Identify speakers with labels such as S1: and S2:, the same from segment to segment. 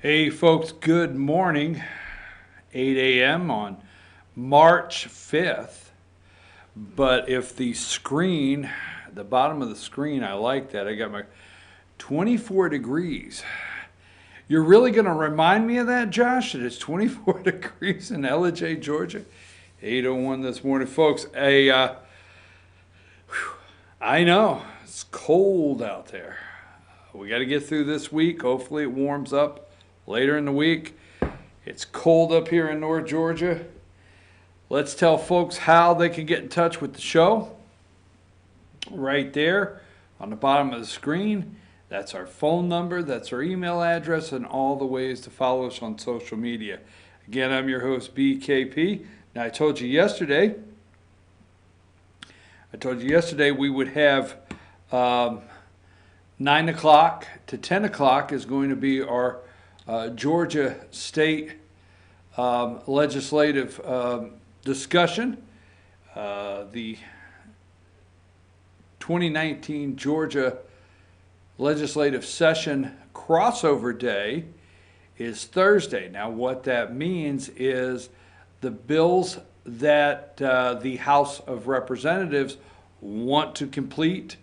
S1: Hey folks, good morning. 8 a.m. on March 5th. But if the bottom of the screen, I like that. I got my 24 degrees. You're really going to remind me of that, Josh? That it's 24 degrees in Ellijay, Georgia? 8:01 this morning, folks. I know, it's cold out there. We got to get through this week. Hopefully it warms up later in the week. It's cold up here in North Georgia. Let's tell folks how they can get in touch with the show. Right there on the bottom of the screen. That's our phone number, that's our email address, and all the ways to follow us on social media. Again, I'm your host, BKP. Now, I told you yesterday we would have 9 o'clock to 10 o'clock is going to be our Georgia State legislative discussion. The 2019 Georgia legislative session crossover day is Thursday. Now, what that means is the bills that the House of Representatives want to complete,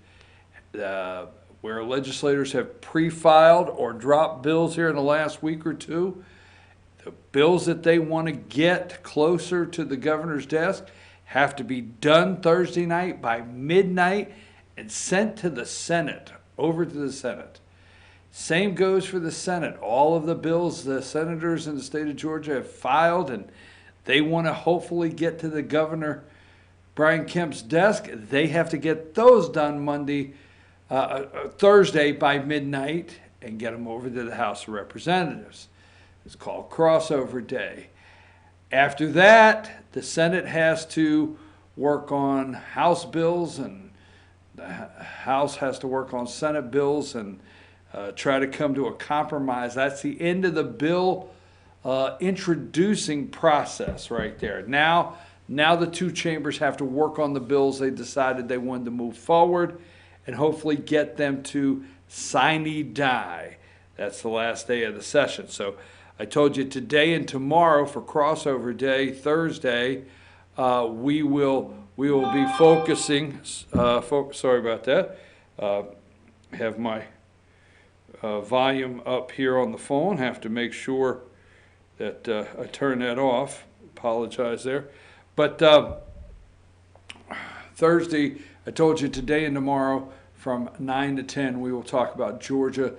S1: where legislators have pre-filed or dropped bills here in the last week or two, the bills that they want to get closer to the governor's desk have to be done Thursday night by midnight and sent to the Senate, over to the Senate. Same goes for the Senate. All of the bills the senators in the state of Georgia have filed, and they want to hopefully get to the Governor Brian Kemp's desk. They have to get those done Thursday by midnight and get them over to the House of Representatives. It's called crossover day. After that, the Senate has to work on House bills, and the House has to work on Senate bills and try to come to a compromise. That's the end of the bill introducing process right there. Now the two chambers have to work on the bills they decided they wanted to move forward and hopefully get them to sine die. That's the last day of the session. So I told you today and tomorrow for crossover day, Thursday, we will be focusing. Sorry about that. Have my volume up here on the phone. Have to make sure that I turn that off. Apologize there. But Thursday, I told you today and tomorrow from 9 to 10, we will talk about Georgia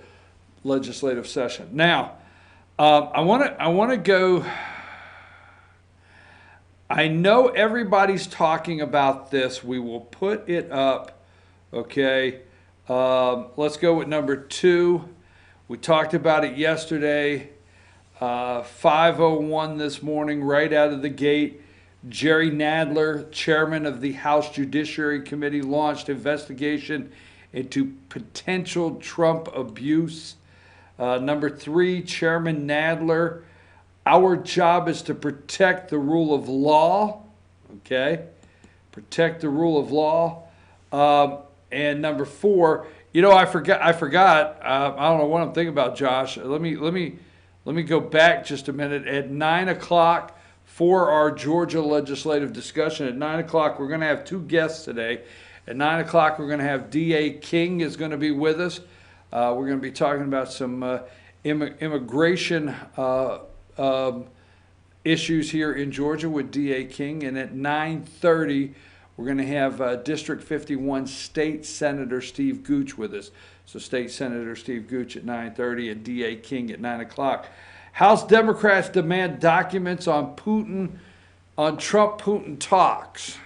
S1: legislative session. Now, I want to go. I know everybody's talking about this. We will put it up. Okay. Let's go with number 2. We talked about it yesterday. 5:01 this morning, right out of the gate. Jerry Nadler, chairman of the House Judiciary Committee, launched investigation into potential Trump abuse. Number 3, Chairman Nadler, our job is to protect the rule of law. Okay? Protect the rule of law. And number 4, I forgot. I don't know what I'm thinking about, Josh. Let me go back just a minute. At 9 o'clock for our Georgia legislative discussion, at 9 o'clock, we're going to have 2 guests today. At 9 o'clock, we're going to have D.A. King is going to be with us. We're going to be talking about some immigration issues here in Georgia with D.A. King. And at 9:30, we're going to have District 51 State Senator Steve Gooch with us. So State Senator Steve Gooch at 9:30 and D.A. King at 9 o'clock. House Democrats demand documents on Trump-Putin talks.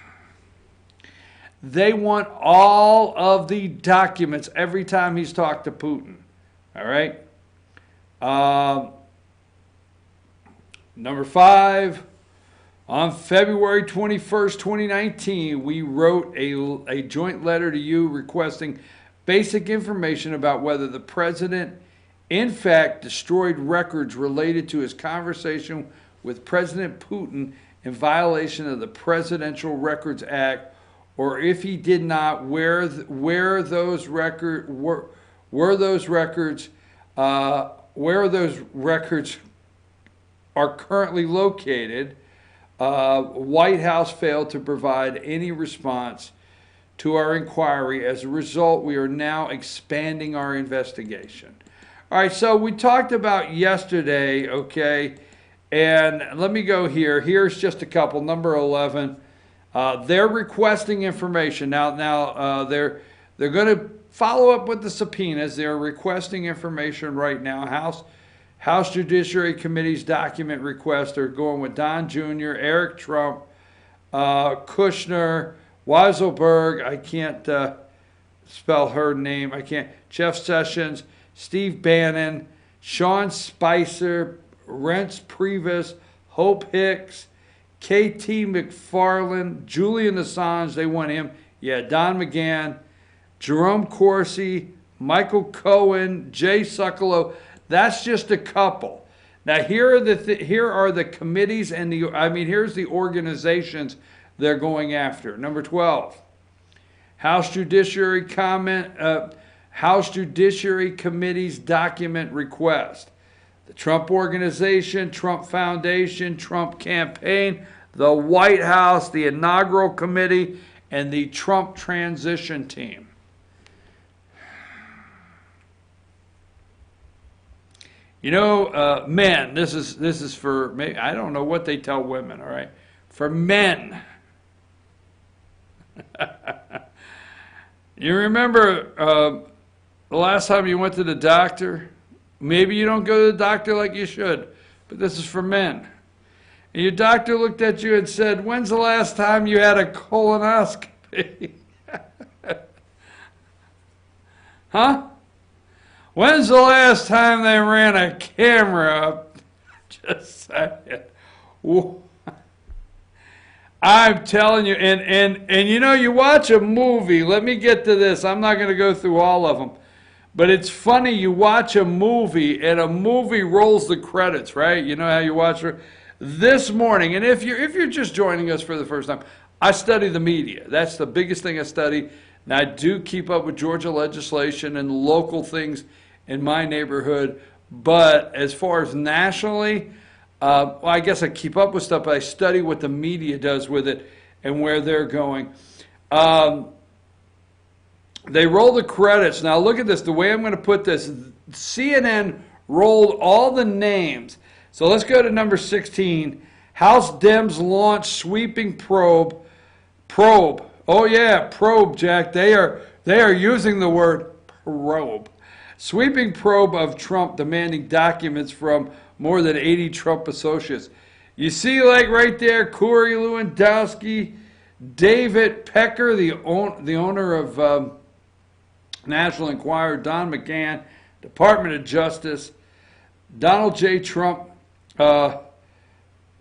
S1: They want all of the documents every time he's talked to Putin. All right? Number 5, on February 21st, 2019, we wrote a joint letter to you requesting basic information about whether the president, in fact, destroyed records related to his conversation with President Putin in violation of the Presidential Records Act, or if he did not, where those records where those records are currently located, White House failed to provide any response to our inquiry. As a result, we are now expanding our investigation. All right, so we talked about yesterday, okay, and let me go here. Here's just a couple. Number 11, they're requesting information. Now they're going to follow up with the subpoenas. They're requesting information right now. House Judiciary Committee's document request. They're going with Don Jr., Eric Trump, Kushner, Weiselberg, I can't spell her name, Jeff Sessions, Steve Bannon, Sean Spicer, Reince Priebus, Hope Hicks, K.T. McFarland, Julian Assange, they want him, Don McGahn, Jerome Corsi, Michael Cohen, Jay Sekulow. That's just a couple. Now here are the committees and here's the organizations they're going after. Number 12, House Judiciary Committee's document request. The Trump Organization, Trump Foundation, Trump Campaign, the White House, the Inaugural Committee, and the Trump Transition Team. Men, this is for, I don't know what they tell women, all right? For men. You remember the last time you went to the doctor? Maybe you don't go to the doctor like you should, but this is for men. And your doctor looked at you and said, when's the last time you had a colonoscopy? Huh? When's the last time they ran a camera up? Just saying. I'm telling you, and you watch a movie, let me get to this, I'm not going to go through all of them, but it's funny, you watch a movie, and a movie rolls the credits, right? You know how you watch it? This morning, and if you're just joining us for the first time, I study the media. That's the biggest thing I study, and I do keep up with Georgia legislation and local things in my neighborhood, but as far as nationally, well, I guess I keep up with stuff, but I study what the media does with it and where they're going. They roll the credits. Now look at this. The way I'm going to put this, CNN rolled all the names. So let's go to number 16. House Dems launch sweeping probe. Oh yeah, probe, Jack. They are using the word probe. Sweeping probe of Trump demanding documents from more than 80 Trump associates. You see, like right there, Corey Lewandowski, David Pecker, the owner of National Enquirer, Don McGahn, Department of Justice, Donald J. Trump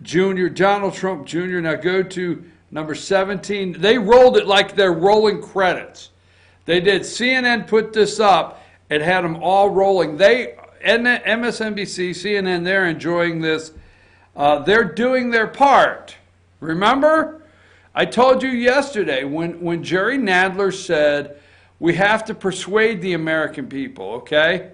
S1: Jr., Donald Trump Jr. Now go to number 17. They rolled it like they're rolling credits. They did. CNN put this up. It had them all rolling. MSNBC, CNN, they're enjoying this. They're doing their part. Remember? I told you yesterday when Jerry Nadler said, we have to persuade the American people, okay?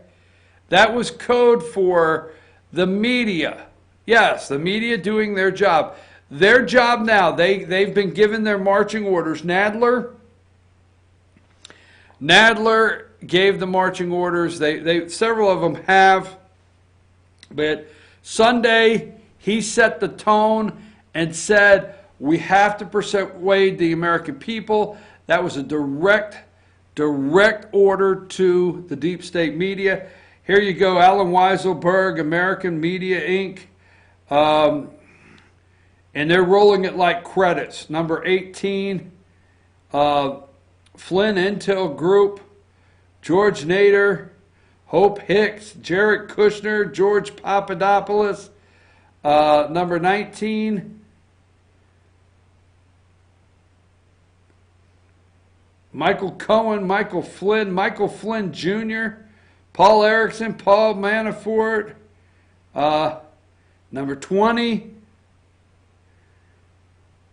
S1: That was code for the media. Yes, the media doing their job. Their job now, they've been given their marching orders. Nadler gave the marching orders. Several of them have. But Sunday, he set the tone and said, we have to persuade the American people. That was a direct order to the deep state media. Here you go, Alan Weiselberg, American Media Inc. And they're rolling it like credits. Number 18, Flynn Intel Group, George Nader, Hope Hicks, Jared Kushner, George Papadopoulos. Number 19, Michael Cohen, Michael Flynn Jr., Paul Erickson, Paul Manafort. Number 20,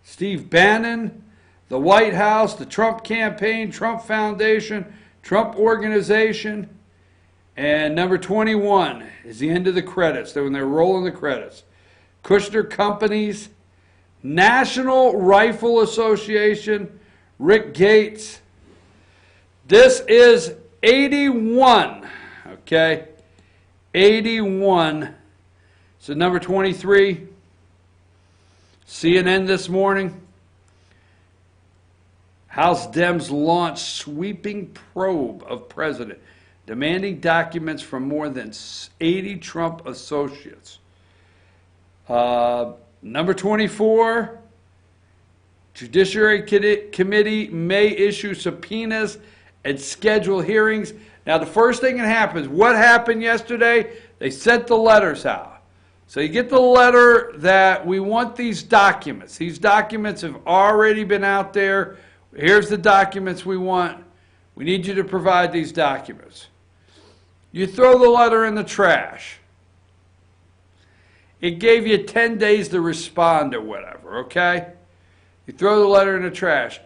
S1: Steve Bannon, the White House, the Trump Campaign, Trump Foundation, Trump Organization. And number 21 is the end of the credits. When they're rolling the credits. Kushner Companies, National Rifle Association, Rick Gates. This is 81. Okay. 81. So number 23. CNN this morning. House Dems launch sweeping probe of president, demanding documents from more than 80 Trump associates. Number 24, Judiciary Committee may issue subpoenas and schedule hearings. Now, the first thing that happens, what happened yesterday? They sent the letters out. So you get the letter that we want these documents. These documents have already been out there. Here's the documents we want. We need you to provide these documents. You throw the letter in the trash. It gave you 10 days to respond or whatever, okay? You throw the letter in the trash.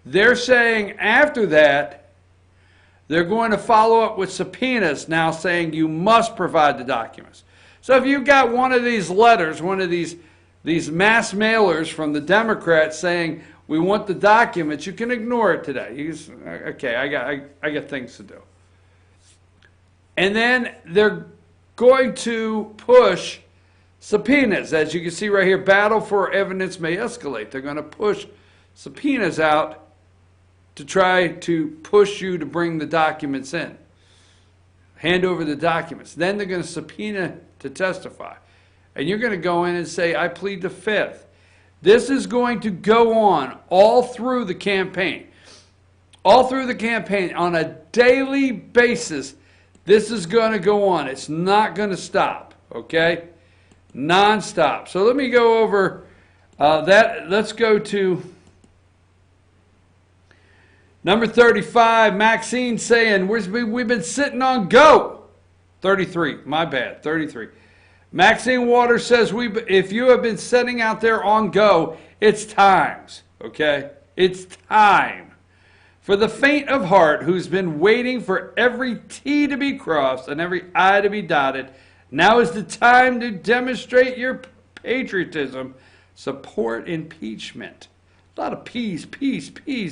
S1: They're saying after that, they're going to follow up with subpoenas now saying you must provide the documents. So if you got one of these letters, one of these mass mailers from the Democrats saying we want the documents, you can ignore it today. You just, okay, I got things to do. And then they're going to push subpoenas. As you can see right here, battle for evidence may escalate. They're going to push subpoenas out to try to push you to bring the documents in. Hand over the documents. Then they're going to subpoena to testify. And you're going to go in and say, I plead the fifth. This is going to go on all through the campaign. All through the campaign on a daily basis. This is going to go on. It's not going to stop. Okay? Non-stop. So let me go over that. Let's go to number 35. Maxine saying, we've been sitting on go. 33. My bad. 33. Maxine Waters says, if you have been sitting out there on go, it's times. Okay? It's time. For the faint of heart who's been waiting for every T to be crossed and every I to be dotted, now is the time to demonstrate your patriotism. Support impeachment. A lot of P's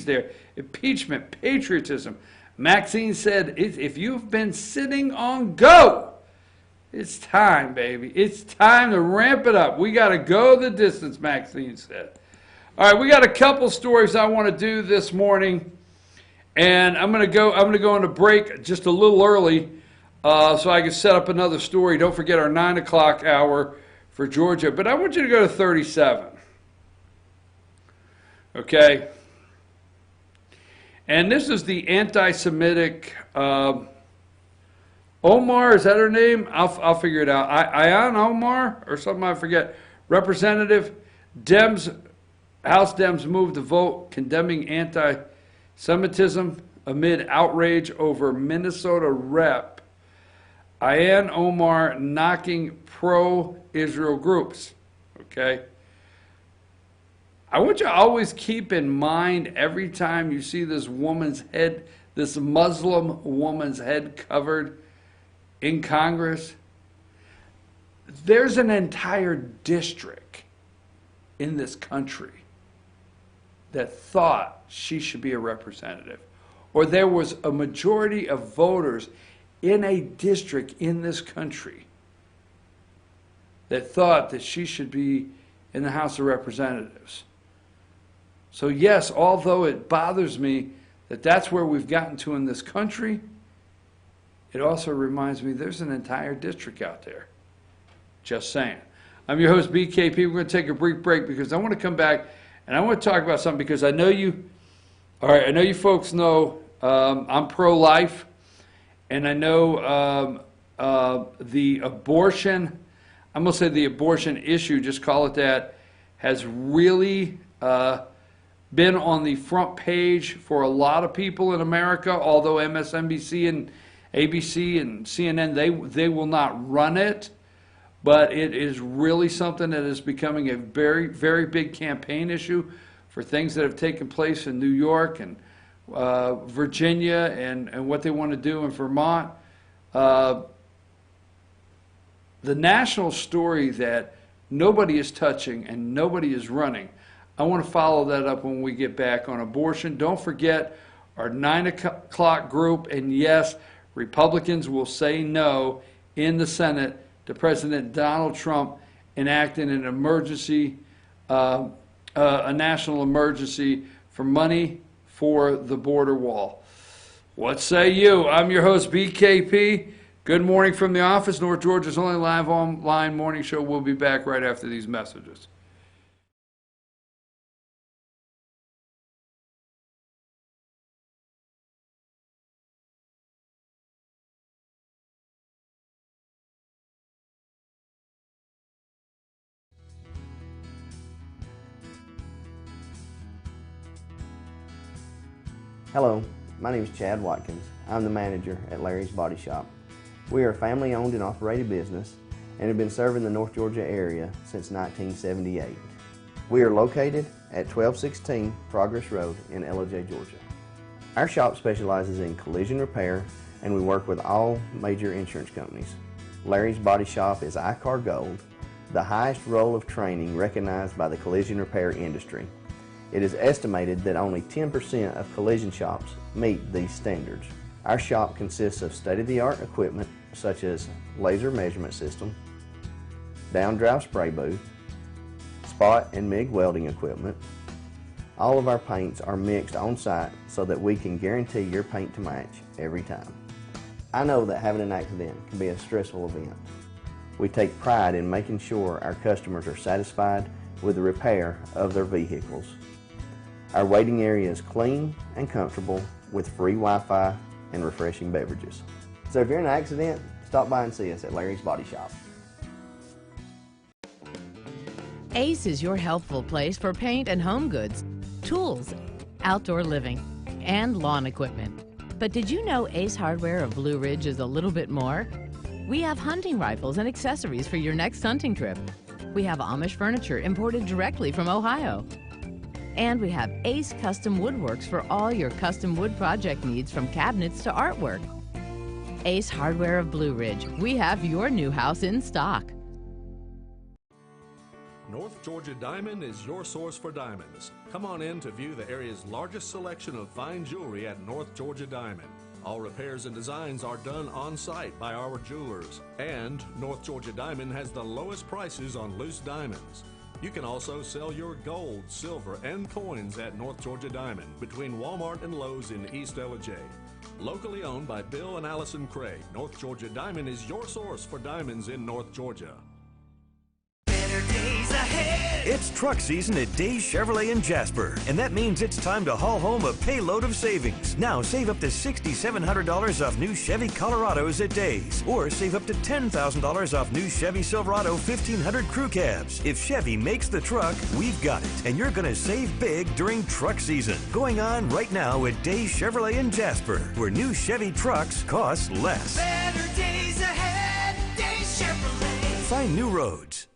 S1: there. Impeachment, patriotism. Maxine said, if you've been sitting on go, it's time, baby. It's time to ramp it up. We got to go the distance, Maxine said. All right, we got a couple stories I want to do this morning. And I'm going to go on a break just a little early so I can set up another story. Don't forget our 9 o'clock hour for Georgia. But I want you to go to 37. Okay? And this is the anti-Semitic Omar, is that her name? I'll figure it out. Ayan Omar or something, I forget. Representative, Dems, House Dems moved the vote condemning anti-Semitism amid outrage over Minnesota Rep. Ayan Omar knocking pro-Israel groups. Okay? I want you to always keep in mind every time you see this woman's head, this Muslim woman's head covered in Congress, there's an entire district in this country that thought she should be a representative. Or there was a majority of voters in a district in this country that thought that she should be in the House of Representatives. So yes, although it bothers me that that's where we've gotten to in this country, it also reminds me there's an entire district out there. Just saying. I'm your host, BKP. We're going to take a brief break because I want to come back and I want to talk about something because I know you folks know I'm pro-life, and I know the abortion, I'm going to say the abortion issue, just call it that, has really been on the front page for a lot of people in America, although MSNBC and ABC and CNN, they will not run it, but it is really something that is becoming a very, very big campaign issue for things that have taken place in New York and Virginia and what they want to do in Vermont. The national story that nobody is touching and nobody is running, I want to follow that up when we get back on abortion. Don't forget our 9 o'clock group, and yes, Republicans will say no in the Senate to President Donald Trump enacting an emergency, a national emergency for money for the border wall. What say you? I'm your host, BKP. Good morning from the office, North Georgia's only live online morning show. We'll be back right after these messages.
S2: Hello, my name is Chad Watkins. I'm the manager at Larry's Body Shop. We are a family-owned and operated business and have been serving the North Georgia area since 1978. We are located at 1216 Progress Road in LOJ, Georgia. Our shop specializes in collision repair, and we work with all major insurance companies. Larry's Body Shop is ICAR Gold, the highest role of training recognized by the collision repair industry. It is estimated that only 10% of collision shops meet these standards. Our shop consists of state-of-the-art equipment such as laser measurement system, down-drive spray booth, spot and MIG welding equipment. All of our paints are mixed on-site so that we can guarantee your paint to match every time. I know that having an accident can be a stressful event. We take pride in making sure our customers are satisfied with the repair of their vehicles. Our waiting area is clean and comfortable with free Wi-Fi and refreshing beverages. So if you're in an accident, stop by and see us at Larry's Body Shop.
S3: Ace is your healthful place for paint and home goods, tools, outdoor living, and lawn equipment. But did you know Ace Hardware of Blue Ridge is a little bit more? We have hunting rifles and accessories for your next hunting trip. We have Amish furniture imported directly from Ohio. And we have Ace Custom Woodworks for all your custom wood project needs, from cabinets to artwork. Ace Hardware of Blue Ridge, we have your new house in stock.
S4: North Georgia Diamond is your source for diamonds. Come on in to view the area's largest selection of fine jewelry at North Georgia Diamond. All repairs and designs are done on site by our jewelers. And North Georgia Diamond has the lowest prices on loose diamonds. You can also sell your gold, silver, and coins at North Georgia Diamond between Walmart and Lowe's in East LJ. Locally owned by Bill and Allison Craig, North Georgia Diamond is your source for diamonds in North Georgia.
S5: Better days ahead.
S6: It's truck season at Days Chevrolet in Jasper, and that means it's time to haul home a payload of savings. Now save up to $6,700 off new Chevy Colorados at Days, or save up to $10,000 off new Chevy Silverado 1500 crew cabs. If Chevy makes the truck, we've got it, and you're going to save big during truck season. Going on right now at Days Chevrolet in Jasper, where new Chevy trucks cost less.
S5: Better days ahead. Days Chevrolet.
S6: Find new roads.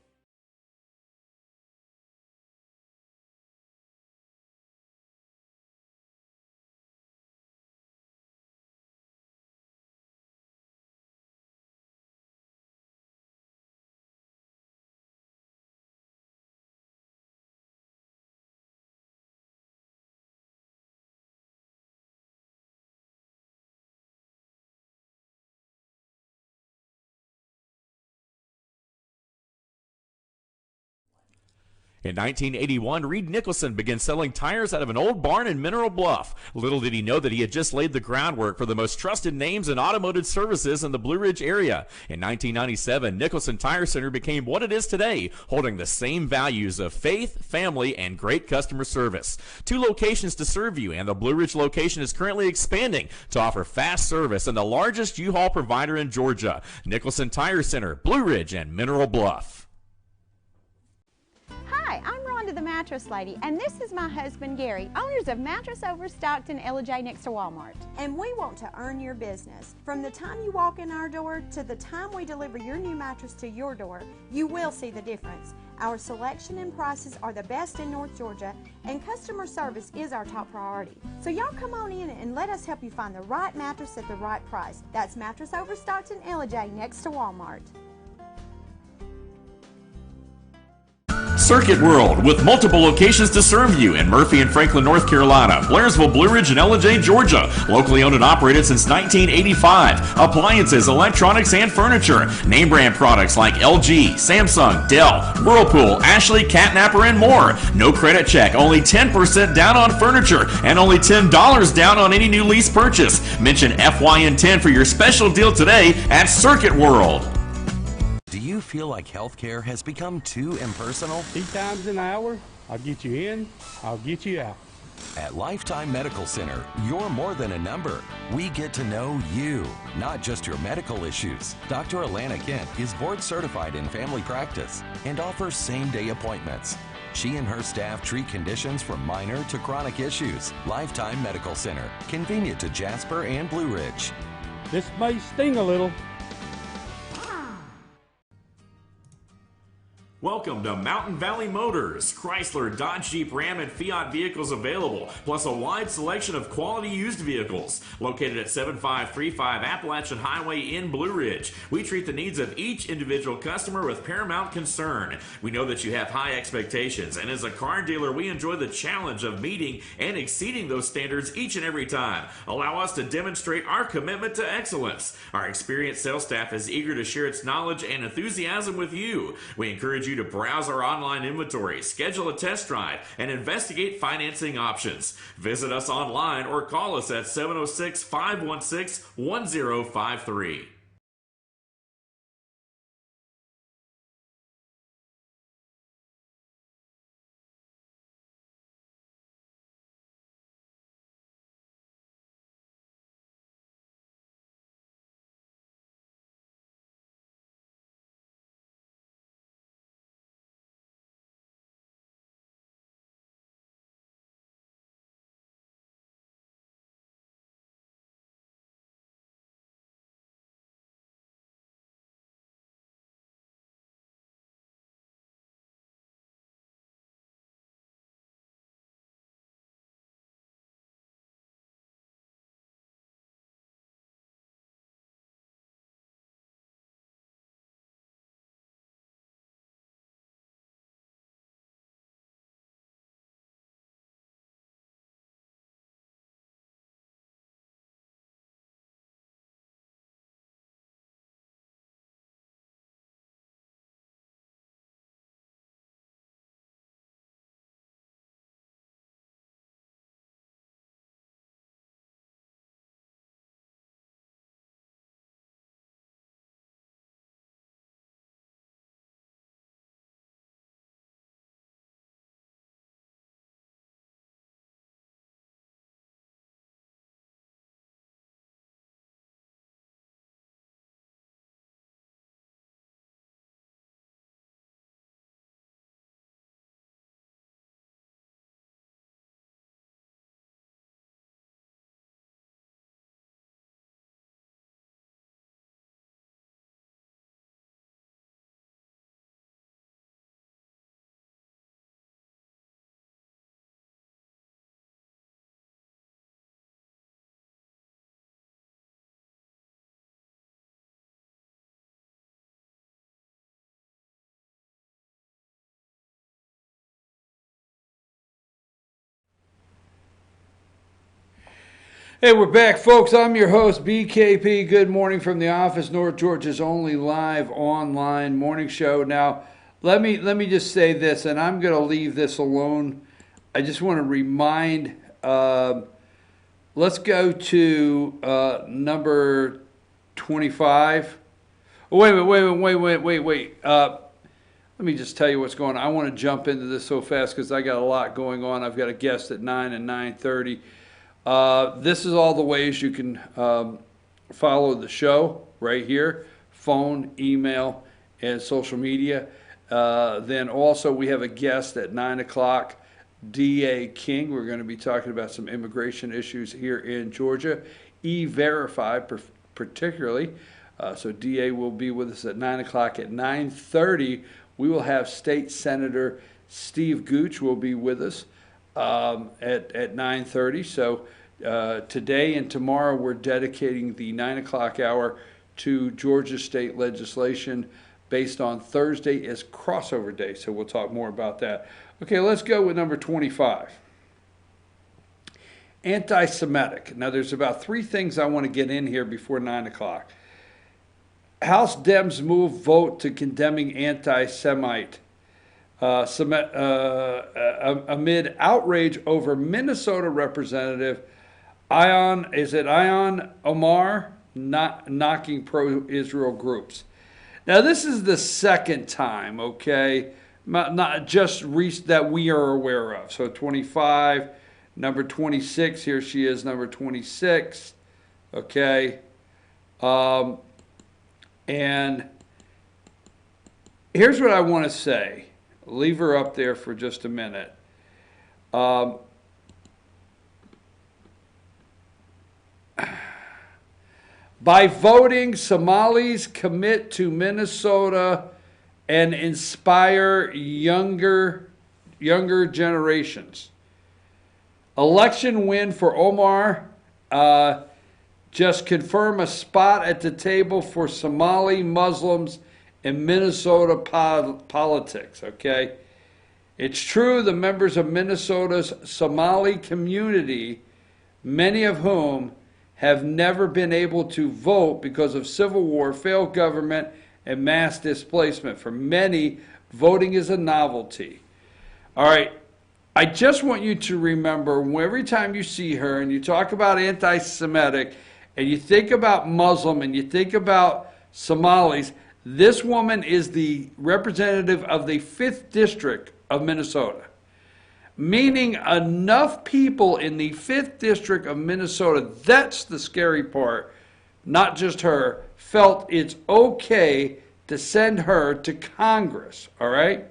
S7: In 1981, Reed Nicholson began selling tires out of an old barn in Mineral Bluff. Little did he know that he had just laid the groundwork for the most trusted names in automotive services in the Blue Ridge area. In 1997, Nicholson Tire Center became what it is today, holding the same values of faith, family, and great customer service. 2 locations to serve you, and the Blue Ridge location is currently expanding to offer fast service and the largest U-Haul provider in Georgia. Nicholson Tire Center, Blue Ridge, and Mineral Bluff.
S8: Hi, I'm Ron Rhonda the Mattress Lady, and this is my husband Gary, owners of Mattress Overstocked in J next to Walmart.
S9: And we want to earn your business. From the time you walk in our door to the time we deliver your new mattress to your door, you will see the difference. Our selection and prices are the best in North Georgia, and customer service is our top priority. So y'all come on in and let us help you find the right mattress at the right price. That's Mattress Overstocked in J next to Walmart.
S7: Circuit World, with multiple locations to serve you in Murphy and Franklin, North Carolina, Blairsville, Blue Ridge, and J, Georgia. Locally owned and operated since 1985. Appliances, electronics, and furniture. Name brand products like LG, Samsung, Dell, Whirlpool, Ashley, Catnapper, and more. No credit check, only 10% down on furniture, and only $10 down on any new lease purchase. Mention FYN10 for your special deal today at Circuit World.
S10: Do you feel like healthcare has become too impersonal?
S11: 3 times an hour, I'll get you in, I'll get you out.
S10: At Lifetime Medical Center, you're more than a number. We get to know you, not just your medical issues. Dr. Alana Kent is board certified in family practice and offers same-day appointments. She and her staff treat conditions from minor to chronic issues. Lifetime Medical Center, convenient to Jasper and Blue Ridge.
S11: This may sting a little.
S7: Welcome to Mountain Valley Motors. Chrysler, Dodge, Jeep, Ram, and Fiat vehicles available, plus a wide selection of quality used vehicles. Located at 7535 Appalachian Highway in Blue Ridge, we treat the needs of each individual customer with paramount concern. We know that you have high expectations, and as a car dealer, we enjoy the challenge of meeting and exceeding those standards each and every time. Allow us to demonstrate our commitment to excellence. Our experienced sales staff is eager to share its knowledge and enthusiasm with you. We encourage you to browse our online inventory, schedule a test drive, and investigate financing options. Visit us online or call us at 706-516-1053.
S1: Hey, we're back, folks. I'm your host, BKP. Good morning from the office, North Georgia's only live online morning show. Now, let me just say this, and I'm going to leave this alone. I just want to remind, let's go to number 25. Oh, wait. Let me just tell you what's going on. I want to jump into this so fast because I got a lot going on. I've got a guest at 9 and 9:30. This is all the ways you can follow the show right here: phone, email, and social media. Then also we have a guest at 9 o'clock, D.A. King. We're going to be talking about some immigration issues here in Georgia, E-Verify particularly. So D.A. will be with us at 9 o'clock. At 9:30, we will have State Senator Steve Gooch will be with us at 9:30. So today and tomorrow we're dedicating the 9 o'clock hour to Georgia state legislation based on Thursday as crossover day. So we'll talk more about that. Okay, let's go with number 25. Anti-Semitic. Now there's about 3 things I want to get in here before 9 o'clock. House Dems move vote to condemning anti-Semite amid outrage over Minnesota Representative Ion Omar knocking pro-Israel groups. Now this is the second time, okay, not just that we are aware of. So 25, number 26, here she is, number 26, okay. And here's what I want to say. Leave her up there for just a minute. By voting, Somalis commit to Minnesota and inspire younger generations. Election win for Omar. Just confirm a spot at the table for Somali Muslims in Minnesota politics, okay? It's true the members of Minnesota's Somali community, many of whom have never been able to vote because of civil war, failed government, and mass displacement. For many, voting is a novelty. All right, I just want you to remember every time you see her and you talk about anti-Semitic and you think about Muslim and you think about Somalis, this woman is the representative of the 5th District of Minnesota. Meaning enough people in the 5th District of Minnesota, that's the scary part, not just her, felt it's okay to send her to Congress, all right?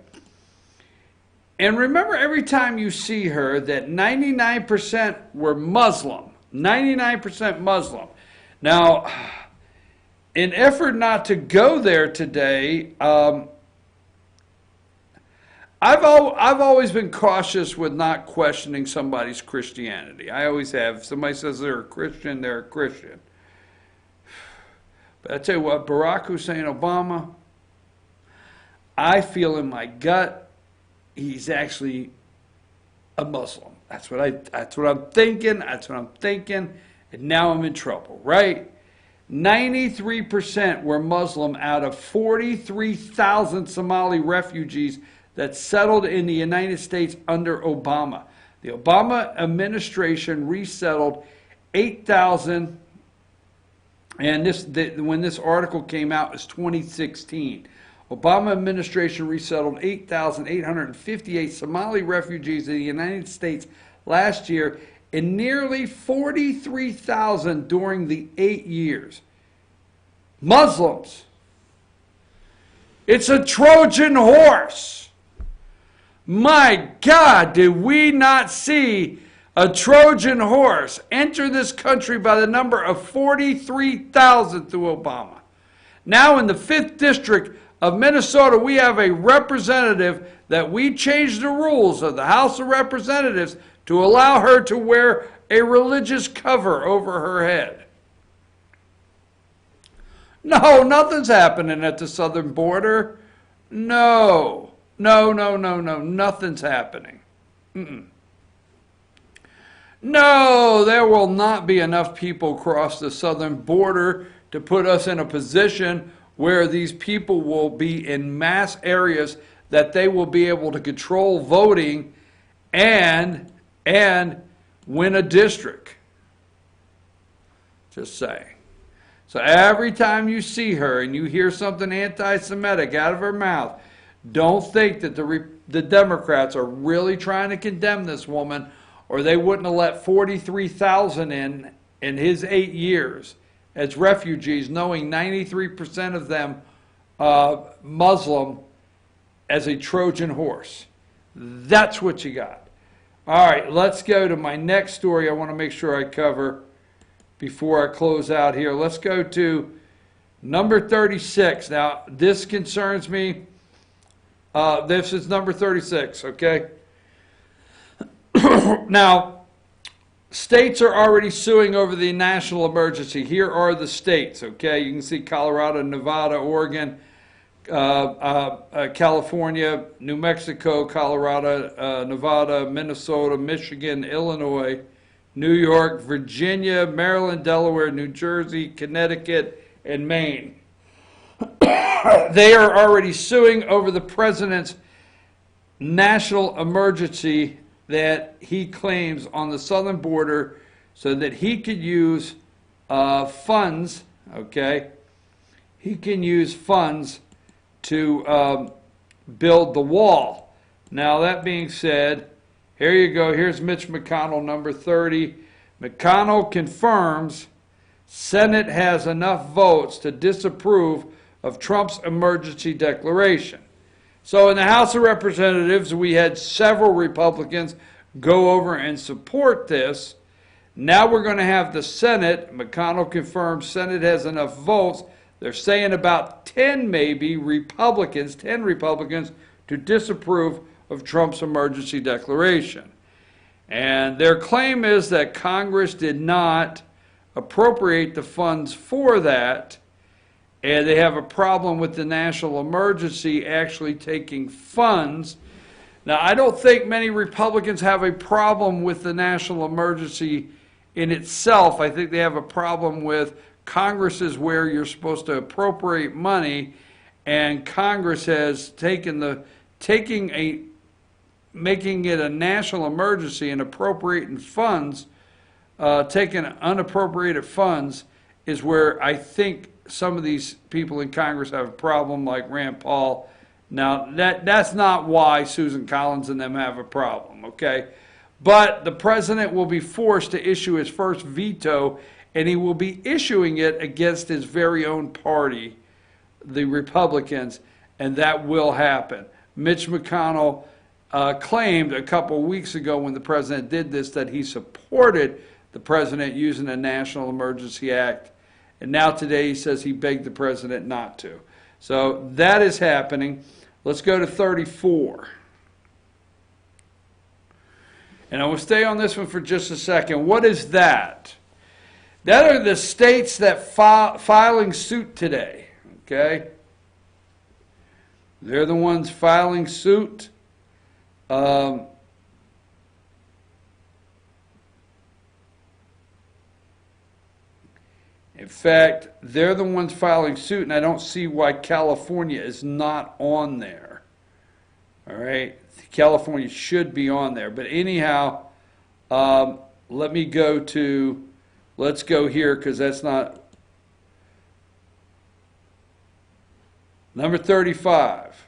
S1: And remember every time you see her that 99% were Muslim, 99% Muslim. Now, in effort not to go there today, I've always been cautious with not questioning somebody's Christianity. I always have. If somebody says they're a Christian, they're a Christian. But I tell you what, Barack Hussein Obama, I feel in my gut, he's actually a Muslim. That's what I'm thinking. That's what I'm thinking. And now I'm in trouble, right? 93% were Muslim out of 43,000 Somali refugees that settled in the United States under Obama. The Obama administration resettled 8,000, and when this article came out, it was 2016. Obama administration resettled 8,858 Somali refugees in the United States last year, and nearly 43,000 during the 8 years. Muslims. It's a Trojan horse. My God, did we not see a Trojan horse enter this country by the number of 43,000 through Obama? Now in the 5th District of Minnesota, we have a representative that we changed the rules of the House of Representatives to allow her to wear a religious cover over her head. No, nothing's happening at the southern border. No, nothing's happening. No, there will not be enough people cross the southern border to put us in a position where these people will be in mass areas that they will be able to control voting and win a district. Just saying. So every time you see her and you hear something anti-Semitic out of her mouth, don't think that the Democrats are really trying to condemn this woman, or they wouldn't have let 43,000 in his 8 years as refugees, knowing 93% of them Muslim, as a Trojan horse. That's what you got. All right, let's go to my next story I want to make sure I cover before I close out here. Let's go to number 36. Now, this concerns me. This is number 36, okay? Now, states are already suing over the national emergency. Here are the states, okay? You can see Colorado, Nevada, Oregon, California, New Mexico, Colorado, Nevada, Minnesota, Michigan, Illinois, New York, Virginia, Maryland, Delaware, New Jersey, Connecticut, and Maine. They are already suing over the president's national emergency that he claims on the southern border so that he could use funds, okay? He can use funds to build the wall. Now, that being said, here you go. Here's Mitch McConnell, number 30. McConnell confirms Senate has enough votes to disapprove of Trump's emergency declaration. So in the House of Representatives, we had several Republicans go over and support this. Now we're going to have the Senate. McConnell confirms Senate has enough votes. They're saying about 10 maybe Republicans, 10 Republicans, to disapprove of Trump's emergency declaration. And their claim is that Congress did not appropriate the funds for that, and they have a problem with the national emergency actually taking funds. Now, I don't think many Republicans have a problem with the national emergency in itself. I think they have a problem with Congress is where you're supposed to appropriate money, and Congress has making it a national emergency and appropriating funds, taking unappropriated funds is where I think some of these people in Congress have a problem, like Rand Paul. Now, that's not why Susan Collins and them have a problem, okay? But the president will be forced to issue his first veto, and he will be issuing it against his very own party, the Republicans, and that will happen. Mitch McConnell claimed a couple weeks ago when the president did this that he supported the president using a National Emergency Act. And now today he says he begged the president not to. So that is happening. Let's go to 34. And I will stay on this one for just a second. What is that? That are the states that filing suit today. Okay? They're the ones filing suit. In fact, they're the ones filing suit, and I don't see why California is not on there. All right? California should be on there. But anyhow, let me go to, let's go here because that's not, number 35.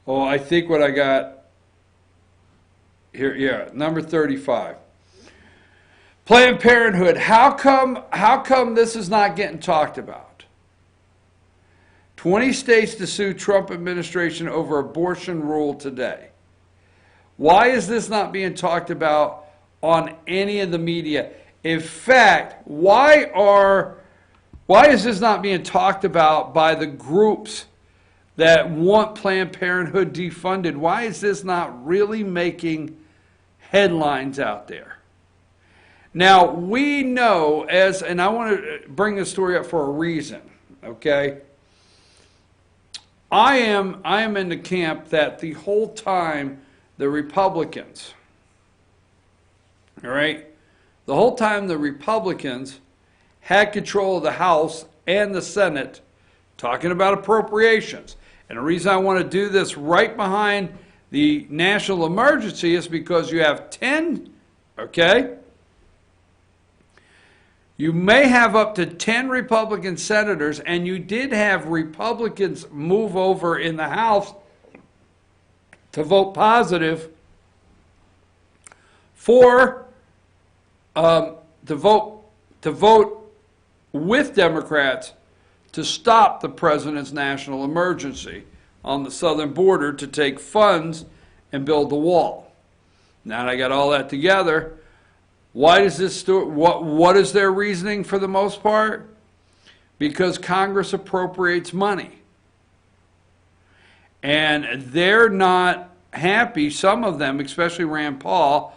S1: Oh, I think what I got here, yeah, number 35. Planned Parenthood. How come this is not getting talked about? 20 states to sue Trump administration over abortion rule today. Why is this not being talked about on any of the media? In fact, why is this not being talked about by the groups that want Planned Parenthood defunded? Why is this not really making headlines out there? Now, we know and I want to bring this story up for a reason, okay? I am in the camp that the whole time the Republicans, all right, the whole time the Republicans had control of the House and the Senate, talking about appropriations. And the reason I want to do this right behind the national emergency is because you have 10, okay? You may have up to 10 Republican senators, and you did have Republicans move over in the House to vote positive for to vote with Democrats to stop the president's national emergency on the southern border to take funds and build the wall. Now that I got all that together, why does this what is their reasoning for the most part? Because Congress appropriates money. And they're not happy, some of them, especially Rand Paul,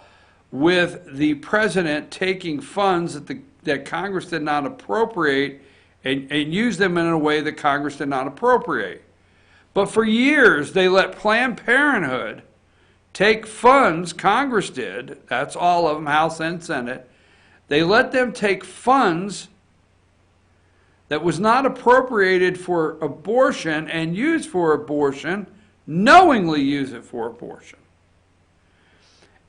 S1: with the president taking funds that Congress did not appropriate and use them in a way that Congress did not appropriate. But for years, they let Planned Parenthood take funds, Congress did, that's all of them, House and Senate, they let them take funds that was not appropriated for abortion and used for abortion, knowingly use it for abortion.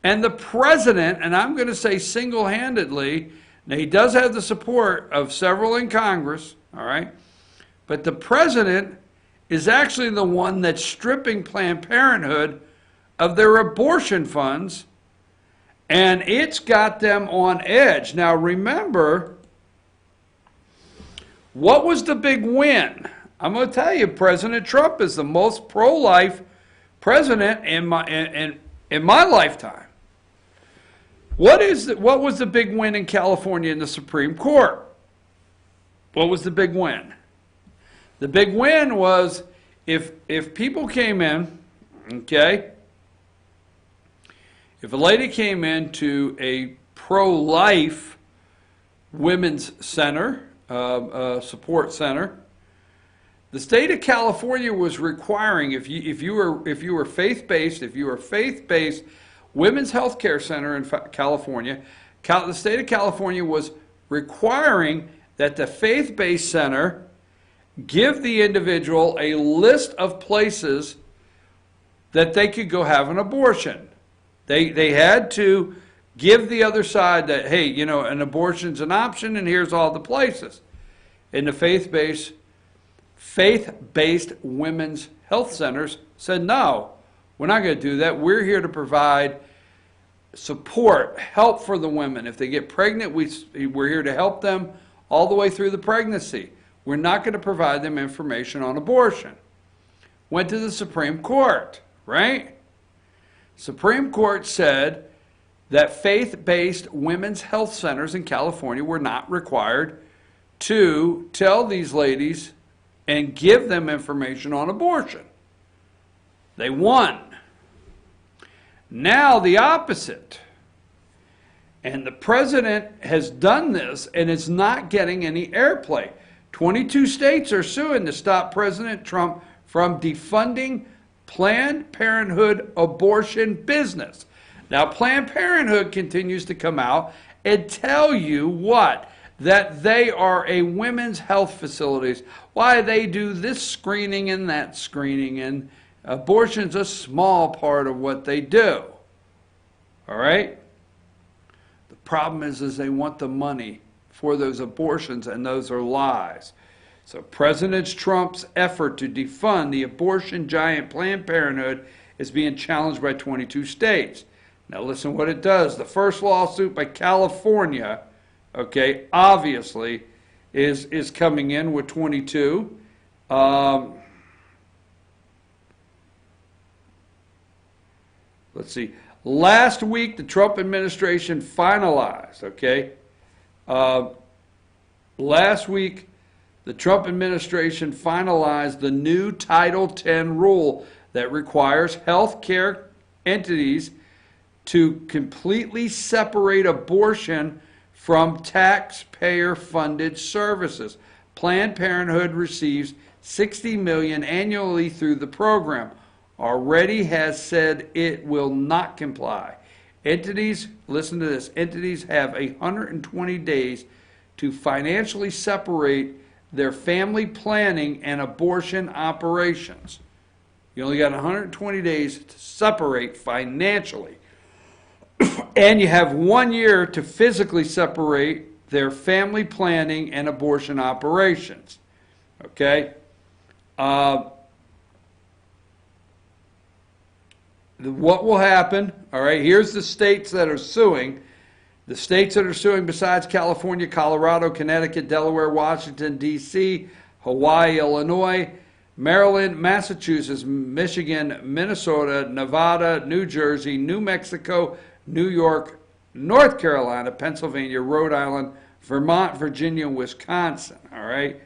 S1: And the president, and I'm going to say single-handedly, now he does have the support of several in Congress, all right, but the president is actually the one that's stripping Planned Parenthood of their abortion funds, and it's got them on edge. Now remember, what was the big win? I'm going to tell you, President Trump is the most pro-life president in my lifetime. What was the big win in California in the Supreme Court? What was the big win? The big win was if people came in, okay, if a lady came into a pro-life women's center, support center, the state of California was requiring, if you were faith-based women's health care center in California, the state of California was requiring that the faith-based center give the individual a list of places that they could go have an abortion. They had to give the other side that, hey, you know, an abortion's an option and here's all the places. And the faith-based women's health centers said, no, we're not going to do that. We're here to provide support, help for the women. If they get pregnant, we're here to help them all the way through the pregnancy. We're not going to provide them information on abortion. Went to the Supreme Court, right? Supreme Court said that faith-based women's health centers in California were not required to tell these ladies and give them information on abortion. They won. Now the opposite. And the president has done this and it's not getting any airplay. 22 states are suing to stop President Trump from defunding Planned Parenthood abortion business. Now, Planned Parenthood continues to come out and tell you what? That they are a women's health facilities. Why they do this screening and that screening, and abortion's a small part of what they do. All right? The problem is they want the money for those abortions, and those are lies. So President Trump's effort to defund the abortion giant Planned Parenthood is being challenged by 22 states. Now listen what it does. The first lawsuit by California, okay, obviously is coming in with 22. Let's see. Last week, the Trump administration finalized, okay? Last week, the Trump administration finalized the new Title X rule that requires health care entities to completely separate abortion from taxpayer-funded services. Planned Parenthood receives $60 million annually through the program. Already has said it will not comply. Entities, listen to this, entities have 120 days to financially separate their family planning and abortion operations. You only got 120 days to separate financially. And you have 1 year to physically separate their family planning and abortion operations. Okay? What will happen, all right, here's the states that are suing. The states that are suing besides California, Colorado, Connecticut, Delaware, Washington, D.C., Hawaii, Illinois, Maryland, Massachusetts, Michigan, Minnesota, Nevada, New Jersey, New Mexico, New York, North Carolina, Pennsylvania, Rhode Island, Vermont, Virginia, and Wisconsin. All right.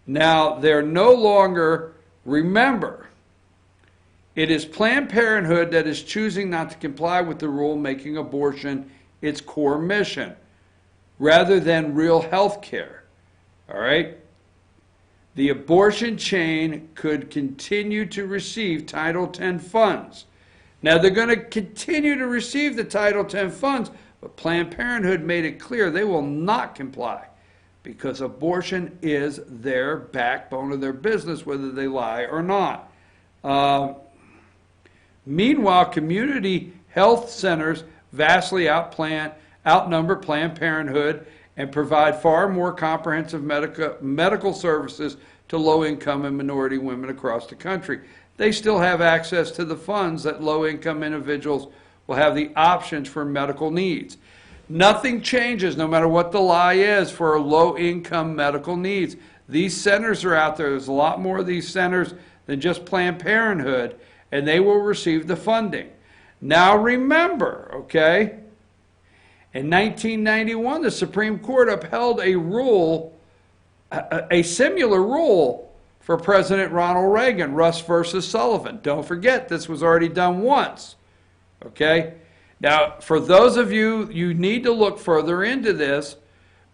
S1: Now, they're no longer, remember, it is Planned Parenthood that is choosing not to comply with the rule, making abortion its core mission, rather than real health care. All right? The abortion chain could continue to receive Title X funds. Now, they're going to continue to receive the Title X funds, but Planned Parenthood made it clear they will not comply because abortion is their backbone of their business, whether they lie or not. Meanwhile, community health centers vastly outnumber Planned Parenthood and provide far more comprehensive medical services to low-income and minority women across the country. They still have access to the funds that low-income individuals will have the options for medical needs. Nothing changes, no matter what the lie is, for low-income medical needs. These centers are out there. There's a lot more of these centers than just Planned Parenthood, and they will receive the funding. Now remember, okay, in 1991, the Supreme Court upheld a rule, a similar rule for President Ronald Reagan, Russ versus Sullivan. Don't forget, this was already done once, okay? Now, for those of you, you need to look further into this,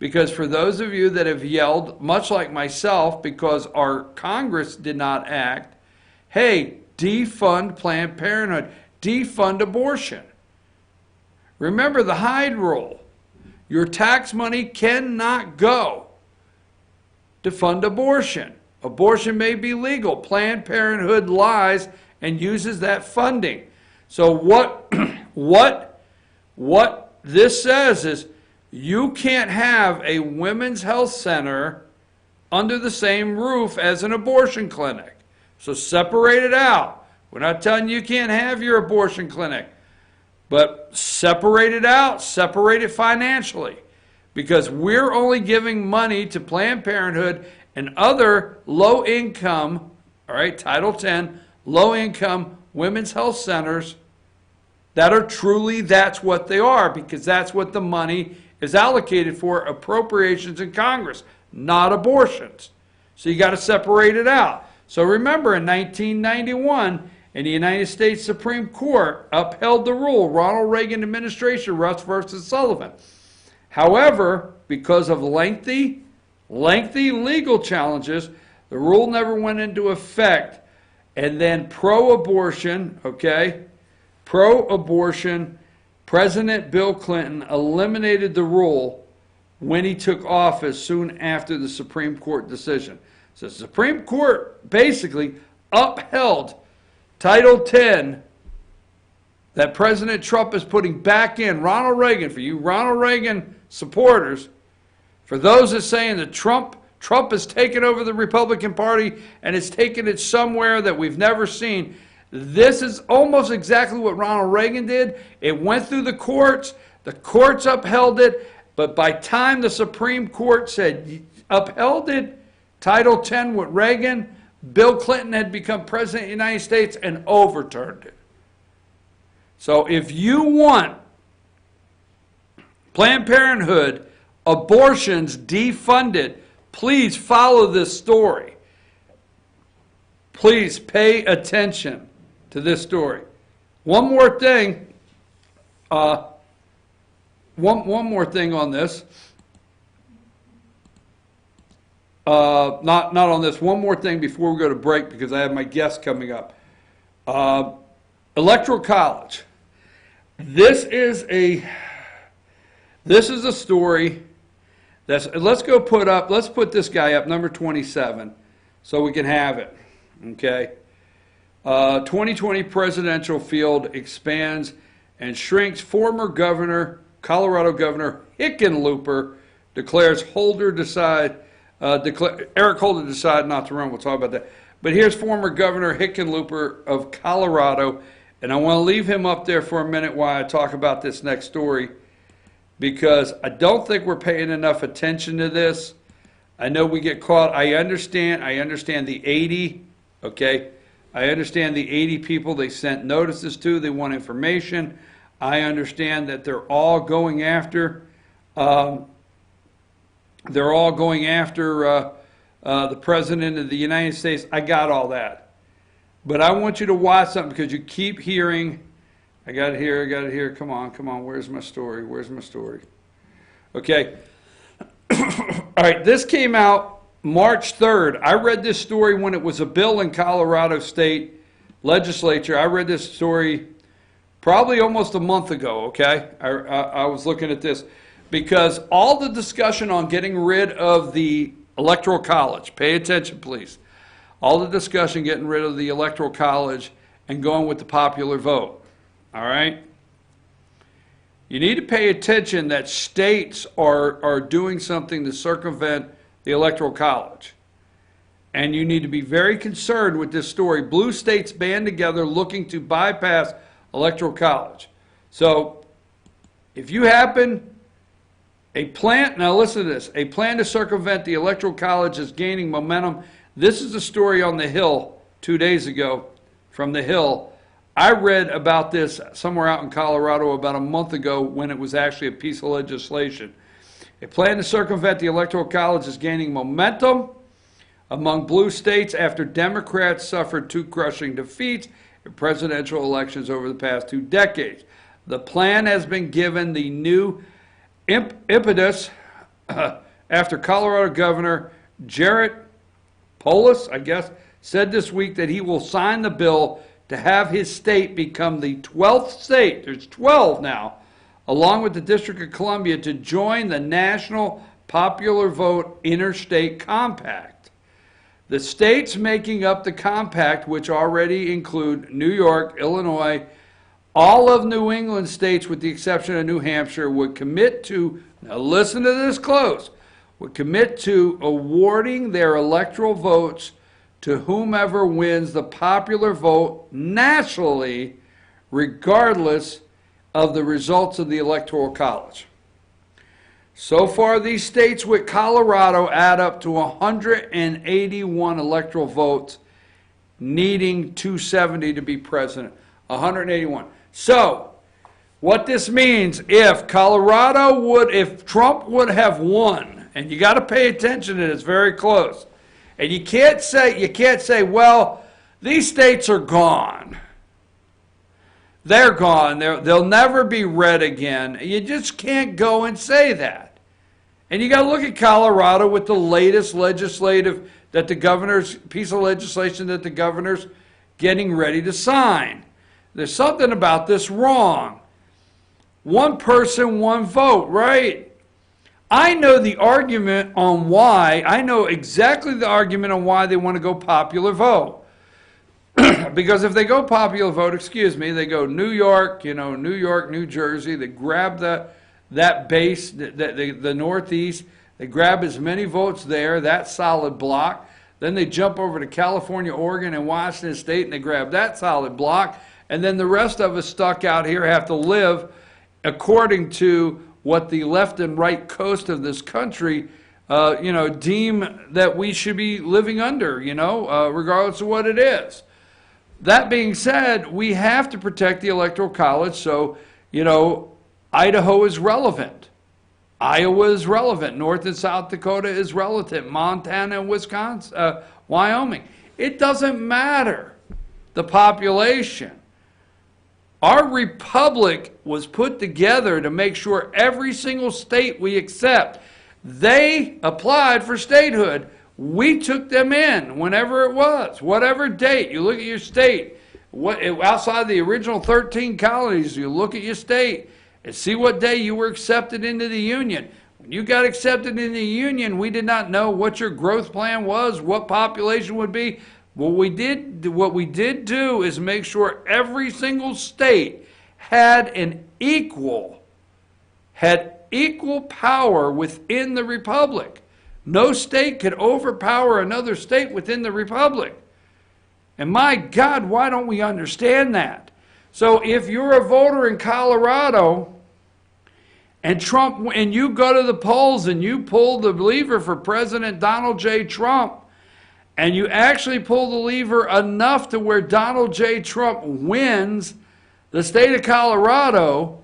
S1: because for those of you that have yelled, much like myself, because our Congress did not act, hey, defund Planned Parenthood, defund abortion. Remember the Hyde Rule. Your tax money cannot go to fund abortion. Abortion may be legal. Planned Parenthood lies and uses that funding. So what this says is you can't have a women's health center under the same roof as an abortion clinic. So separate it out. We're not telling you can't have your abortion clinic, but separate it out, separate it financially, because we're only giving money to Planned Parenthood and other low-income, all right, Title X, low-income women's health centers that are truly, that's what they are, because that's what the money is allocated for, appropriations in Congress, not abortions. So you got to separate it out. So remember, in 1991, and the United States Supreme Court upheld the rule, Ronald Reagan administration, Russ versus Sullivan. However, because of lengthy legal challenges, the rule never went into effect. And then pro-abortion, okay, pro-abortion, President Bill Clinton eliminated the rule when he took office soon after the Supreme Court decision. So the Supreme Court basically upheld Title X that President Trump is putting back in. Ronald Reagan, for you Ronald Reagan supporters, for those that saying that Trump has taken over the Republican Party and it's taken it somewhere that we've never seen, this is almost exactly what Ronald Reagan did. It went through the courts upheld it, but by time the Supreme Court said upheld it, Title X with Reagan, Bill Clinton had become president of the United States and overturned it. So if you want Planned Parenthood abortions defunded, please follow this story. Please pay attention to this story. One more thing. One more thing on this. Not on this. One more thing before we go to break, because I have my guest coming up. Electoral College. This is a story that's, let's put this guy up, number 27, so we can have it. Okay. 2020 presidential field expands and shrinks. Former Colorado Governor Hickenlooper declares Eric Holder decided not to run. We'll talk about that. But here's former Governor Hickenlooper of Colorado, and I want to leave him up there for a minute while I talk about this next story, because I don't think we're paying enough attention to this. I know we get caught. I understand the 80, okay? I understand the 80 people they sent notices to. They want information. I understand that they're all going after the President of the United States. I got all that. But I want you to watch something because you keep hearing, I got it here. Come on. Where's my story? Okay. All right, this came out March 3rd. I read this story when it was a bill in Colorado State Legislature. I read this story probably almost a month ago, okay? I was looking at this because all the discussion on getting rid of the Electoral College, pay attention please, all the discussion getting rid of the Electoral College and going with the popular vote, all right? You need to pay attention that states are doing something to circumvent the Electoral College. And you need to be very concerned with this story. Blue states band together looking to bypass Electoral College. So if you happen, now listen to this, a plan to circumvent the Electoral College is gaining momentum. This is a story on the Hill 2 days ago from the Hill. I read about this somewhere out in Colorado about a month ago when it was actually a piece of legislation. A plan to circumvent the Electoral College is gaining momentum among blue states after Democrats suffered two crushing defeats in presidential elections over the past 2 decades. The plan has been given the new impetus after Colorado Governor Jarrett Polis, I guess, said this week that he will sign the bill to have his state become the 12th state, there's 12 now, along with the District of Columbia, to join the National Popular Vote Interstate Compact. The states making up the compact, which already include New York, Illinois, all of New England states with the exception of New Hampshire, would commit to, now listen to this close, would commit to awarding their electoral votes to whomever wins the popular vote nationally, regardless of the results of the Electoral College. So far, these states with Colorado add up to 181 electoral votes, needing 270 to be president. 181. So, what this means, if Trump would have won, and you got to pay attention to this, very close. And you can't say, well, these states are gone. They're gone. They'll never be red again. You just can't go and say that. And you got to look at Colorado with the latest legislative piece of legislation that the governor's getting ready to sign. There's something about this wrong. One person, one vote, right? I know the argument on why, I know exactly the argument on why they want to go popular vote. Because if they go popular vote, they go New York, New Jersey, they grab that base, the Northeast, they grab as many votes there, that solid block. Then they jump over to California, Oregon, and Washington State, and they grab that solid block. And then the rest of us stuck out here have to live according to what the left and right coast of this country, deem that we should be living under, regardless of what it is. That being said, we have to protect the Electoral College, so, Idaho is relevant. Iowa is relevant. North and South Dakota is relevant. Montana and Wisconsin, Wyoming. It doesn't matter, the population. Our republic was put together to make sure every single state we accept, they applied for statehood. We took them in whenever it was, whatever date. You look at your state, outside the original 13 colonies, you look at your state and see what day you were accepted into the Union. When you got accepted into the Union, we did not know what your growth plan was, what population would be. What we did do is make sure every single state had equal power within the republic. No state could overpower another state within the republic. And my God, why don't we understand that? So if you're a voter in Colorado and Trump, and you go to the polls and you pull the lever for President Donald J. Trump, and you actually pull the lever enough to where Donald J. Trump wins the state of Colorado,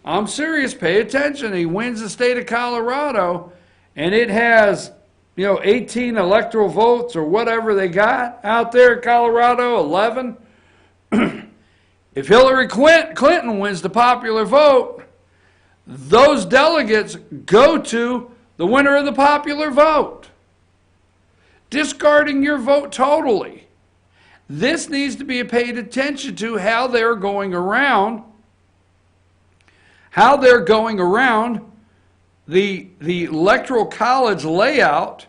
S1: I'm serious, pay attention. He wins the state of Colorado, and it has, 18 electoral votes or whatever they got out there in Colorado, 11. If Hillary Clinton wins the popular vote, those delegates go to the winner of the popular vote, discarding your vote totally. This needs to be paid attention to, how they're going around the electoral college layout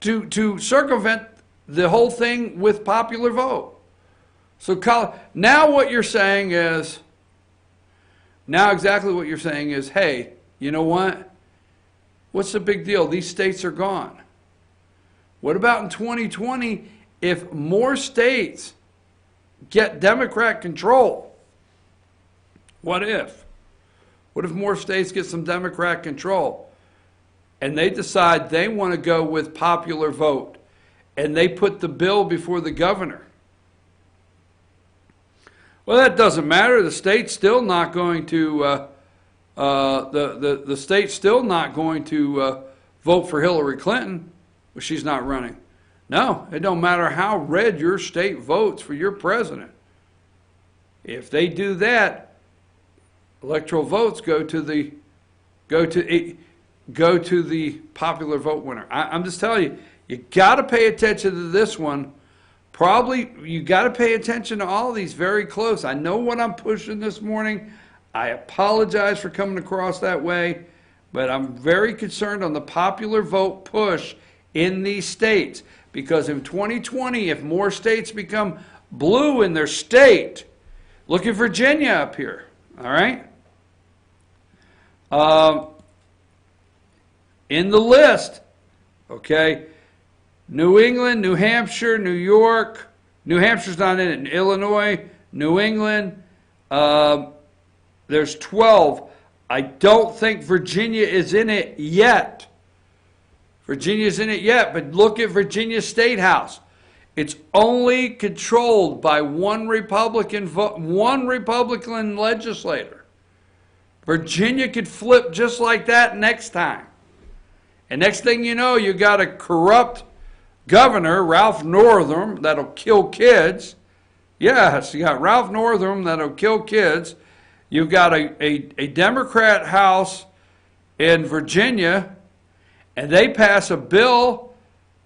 S1: to circumvent the whole thing with popular vote. So now what you're saying is, hey, you know what? What's the big deal? These states are gone. What about in 2020 if more states get Democrat control? What if? What if more states get some Democrat control and they decide they want to go with popular vote and they put the bill before the governor? Well, that doesn't matter. The state's still not going to the state's still not going to vote for Hillary Clinton. Well, she's not running. No, it don't matter how red your state votes for your president. If they do that, electoral votes go to the popular vote winner. I'm just telling you, you got to pay attention to this one. Probably you got to pay attention to all these very close. I know what I'm pushing this morning. I apologize for coming across that way, but I'm very concerned on the popular vote push in these states, because in 2020, if more states become blue in their state, look at Virginia up here, all right? In the list, okay, New England, New Hampshire, New York, New Hampshire's not in it, Illinois, New England, there's 12. I don't think Virginia is in it yet. Virginia's in it yet, but look at Virginia State House. It's only controlled by one Republican legislator. Virginia could flip just like that next time. And next thing you know, you got a corrupt governor, Ralph Northam, that'll kill kids. Yes, you got Ralph Northam that'll kill kids. You've got a Democrat House in Virginia, and they pass a bill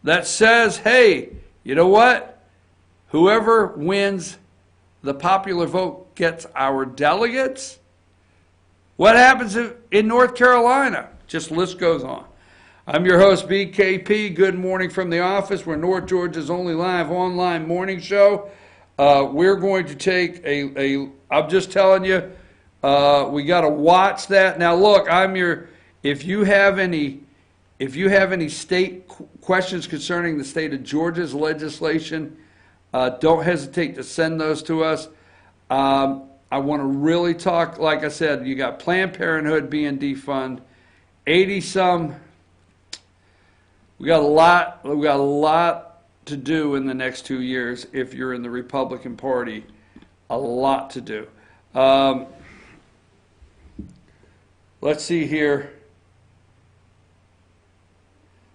S1: that says, hey, you know what? Whoever wins the popular vote gets our delegates. What happens in North Carolina? Just list goes on. I'm your host, BKP. Good morning from the office. We're North Georgia's only live online morning show. We're going to take I'm just telling you, we got to watch that. Now look, if you have any state questions concerning the state of Georgia's legislation, don't hesitate to send those to us. I want to really talk, like I said, you got Planned Parenthood being defunded, 80-some. We got a lot to do in the next 2 years if you're in the Republican Party. A lot to do. Let's see here.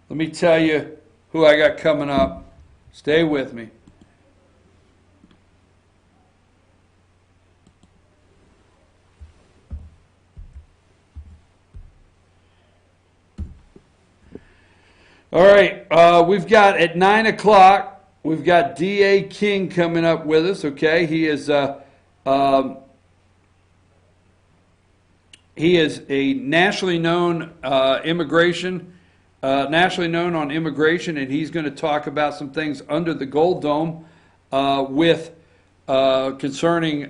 S1: Let me tell you who I got coming up. Stay with me. All right, we've got at 9 o'clock, we've got D.A. King coming up with us, okay? He is a nationally known nationally known on immigration, and he's going to talk about some things under the Gold Dome concerning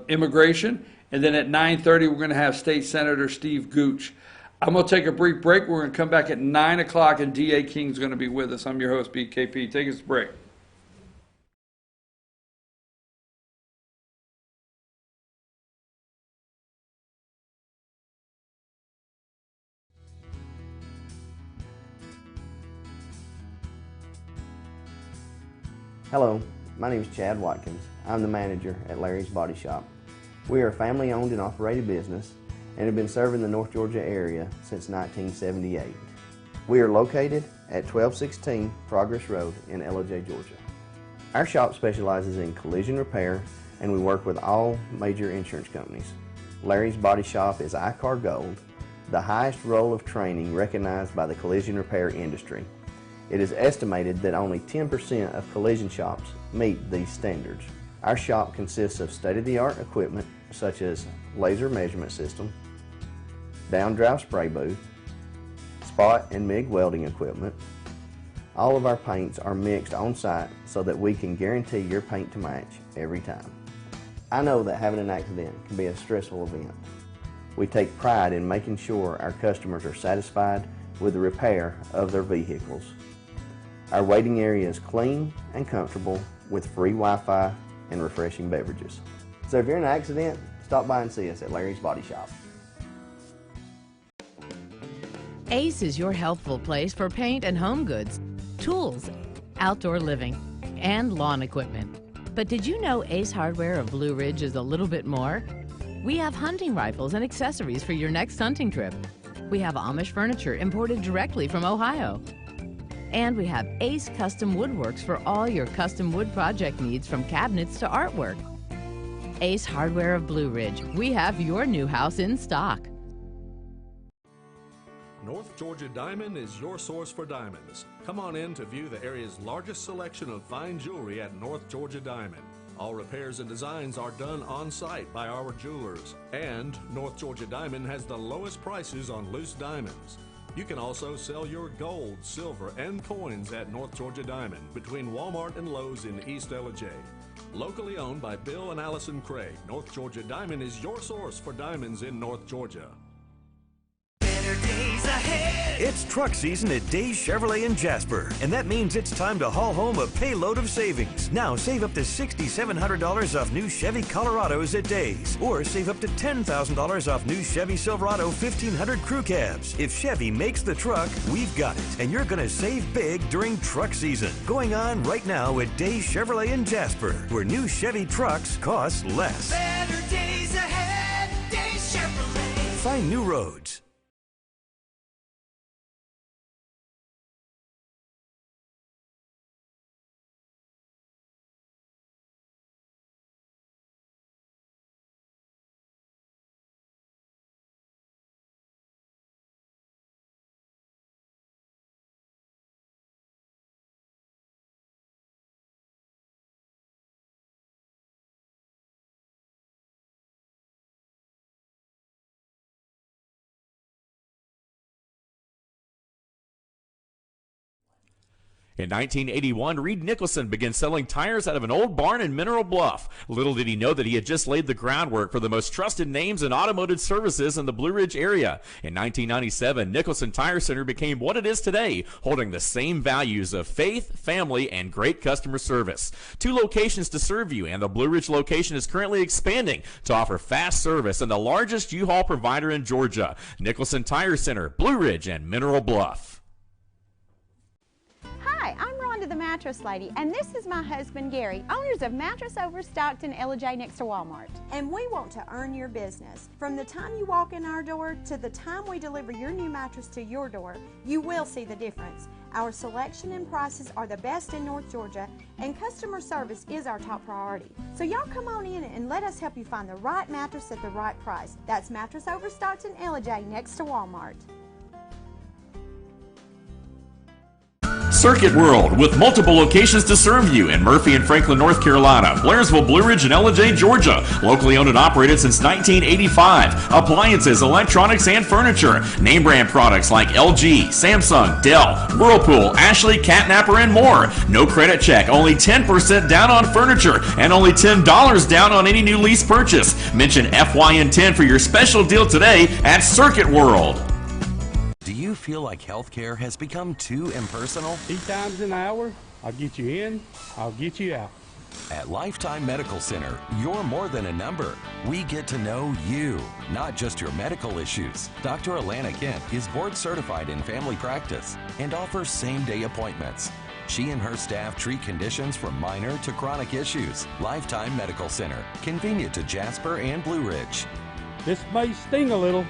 S1: immigration. And then at 9:30, we're going to have State Senator Steve Gooch. I'm going to take a brief break. We're going to come back at 9 o'clock, and D.A. King's going to be with us. I'm your host, BKP. Take us a break.
S2: Hello, my name is Chad Watkins. I'm the manager at Larry's Body Shop. We are a family-owned and operated business and have been serving the North Georgia area since 1978. We are located at 1216 Progress Road in LJ, Georgia. Our shop specializes in collision repair and we work with all major insurance companies. Larry's Body Shop is ICAR Gold, the highest role of training recognized by the collision repair industry. It is estimated that only 10% of collision shops meet these standards. Our shop consists of state-of-the-art equipment such as laser measurement system, down-drive spray booth, spot and MIG welding equipment. All of our paints are mixed on site so that we can guarantee your paint to match every time. I know that having an accident can be a stressful event. We take pride in making sure our customers are satisfied with the repair of their vehicles. Our waiting area is clean and comfortable with free Wi-Fi and refreshing beverages. So if you're in an accident, stop by and see us at Larry's Body Shop.
S3: Ace is your healthful place for paint and home goods, tools, outdoor living, and lawn equipment. But did you know Ace Hardware of Blue Ridge is a little bit more? We have hunting rifles and accessories for your next hunting trip. We have Amish furniture imported directly from Ohio. And we have Ace Custom Woodworks for all your custom wood project needs from cabinets to artwork. Ace Hardware of Blue Ridge, we have your new house in stock.
S4: North Georgia Diamond is your source for diamonds. Come on in to view the area's largest selection of fine jewelry at North Georgia Diamond. All repairs and designs are done on site by our jewelers. And North Georgia Diamond has the lowest prices on loose diamonds. You can also sell your gold, silver, and coins at North Georgia Diamond between Walmart and Lowe's in East LJ. Locally owned by Bill and Allison Craig, North Georgia Diamond is your source for diamonds in North Georgia.
S5: Days ahead.
S6: It's truck season at Days Chevrolet in Jasper, and that means it's time to haul home a payload of savings. Now save up to $6,700 off new Chevy Colorados at Days, or save up to $10,000 off new Chevy Silverado 1500 crew cabs. If Chevy makes the truck, we've got it, and you're going to save big during truck season. Going on right now at Days Chevrolet in Jasper, where new Chevy trucks cost less.
S5: Better days ahead. Days Chevrolet.
S6: Find new roads.
S7: In 1981, Reed Nicholson began selling tires out of an old barn in Mineral Bluff. Little did he know that he had just laid the groundwork for the most trusted names in automotive services in the Blue Ridge area. In 1997, Nicholson Tire Center became what it is today, holding the same values of faith, family, and great customer service. 2 locations to serve you, and the Blue Ridge location is currently expanding to offer fast service and the largest U-Haul provider in Georgia. Nicholson Tire Center, Blue Ridge, and Mineral Bluff.
S8: Hi, I'm Rhonda the Mattress Lady, and this is my husband Gary, owners of Mattress Overstocked in LJ next to Walmart.
S9: And we want to earn your business. From the time you walk in our door to the time we deliver your new mattress to your door, you will see the difference. Our selection and prices are the best in North Georgia, and customer service is our top priority. So y'all come on in and let us help you find the right mattress at the right price. That's Mattress Overstocked in LJ next to Walmart.
S7: Circuit World, with multiple locations to serve you in Murphy and Franklin, North Carolina, Blairsville, Blue Ridge, and LJ, Georgia. Locally owned and operated since 1985. Appliances, electronics, and furniture. Name brand products like LG, Samsung, Dell, Whirlpool, Ashley, Catnapper, and more. No credit check, only 10% down on furniture, and only $10 down on any new lease purchase. Mention FYN10 for your special deal today at Circuit World.
S10: Do you feel like healthcare has become too impersonal?
S11: 8 times an hour, I'll get you in, I'll get you out.
S10: At Lifetime Medical Center, you're more than a number. We get to know you, not just your medical issues. Dr. Alana Kent is board certified in family practice and offers same-day appointments. She and her staff treat conditions from minor to chronic issues. Lifetime Medical Center, convenient to Jasper and Blue Ridge.
S11: This may sting a little.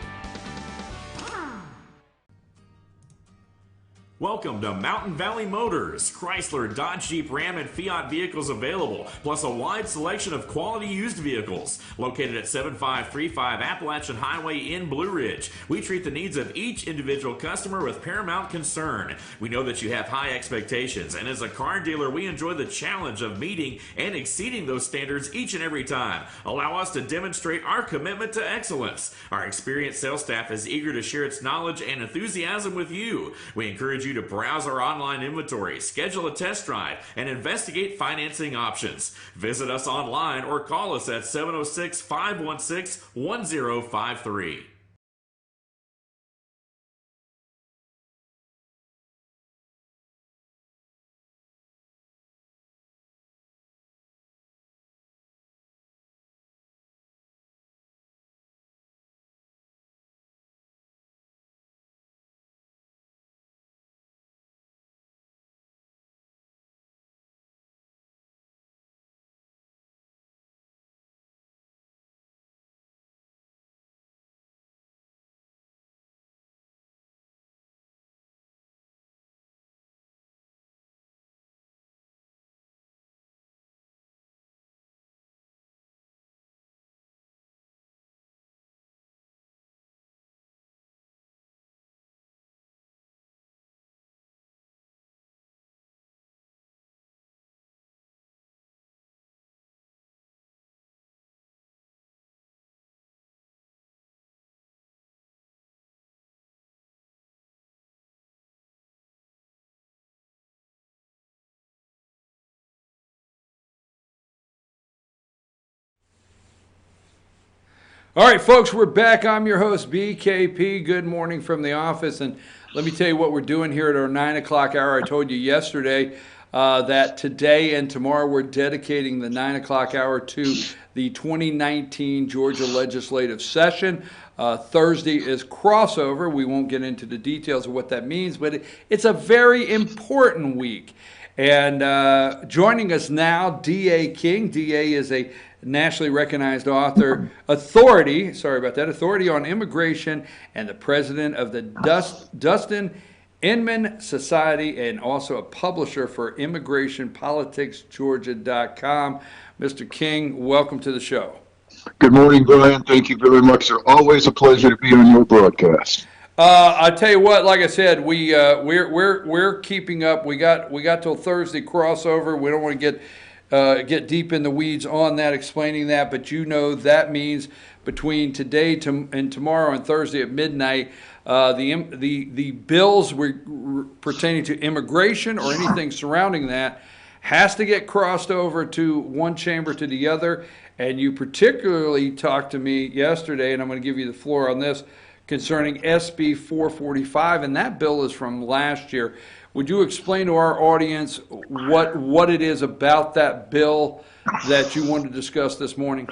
S7: Welcome to Mountain Valley Motors. Chrysler, Dodge, Jeep, Ram, and Fiat vehicles available, plus a wide selection of quality used vehicles. Located at 7535 Appalachian Highway in Blue Ridge, we treat the needs of each individual customer with paramount concern. We know that you have high expectations, and as a car dealer, we enjoy the challenge of meeting and exceeding those standards each and every time. Allow us to demonstrate our commitment to excellence. Our experienced sales staff is eager to share its knowledge and enthusiasm with you. We encourage you to browse our online inventory, schedule a test drive, and investigate financing options. Visit us online or call us at 706-516-1053.
S1: All right, folks, we're back. I'm your host, BKP. Good morning from the office. And let me tell you what we're doing here at our 9 o'clock hour. I told you yesterday that today and tomorrow we're dedicating the 9 o'clock hour to the 2019 Georgia legislative session. Thursday is crossover. We won't get into the details of what that means, but it's a very important week. And joining us now, D.A. King. D.A. is a nationally recognized authority on immigration and the president of the Dustin Inman Society, and also a publisher for immigrationpoliticsgeorgia.com. Mr. King, welcome to the show.
S12: Good morning, Brian. Thank you very much, sir. Always a pleasure to be on your broadcast.
S1: I tell you what, like I said, we're keeping up. We got till Thursday crossover. We don't want to get deep in the weeds on that, explaining that, but that means between today and tomorrow and Thursday at midnight, the bills pertaining to immigration or anything surrounding that has to get crossed over to one chamber to the other. And you particularly talked to me yesterday, and I'm going to give you the floor on this, concerning SB 445, and that bill is from last year. Would you explain to our audience what it is about that bill that you want to discuss this morning?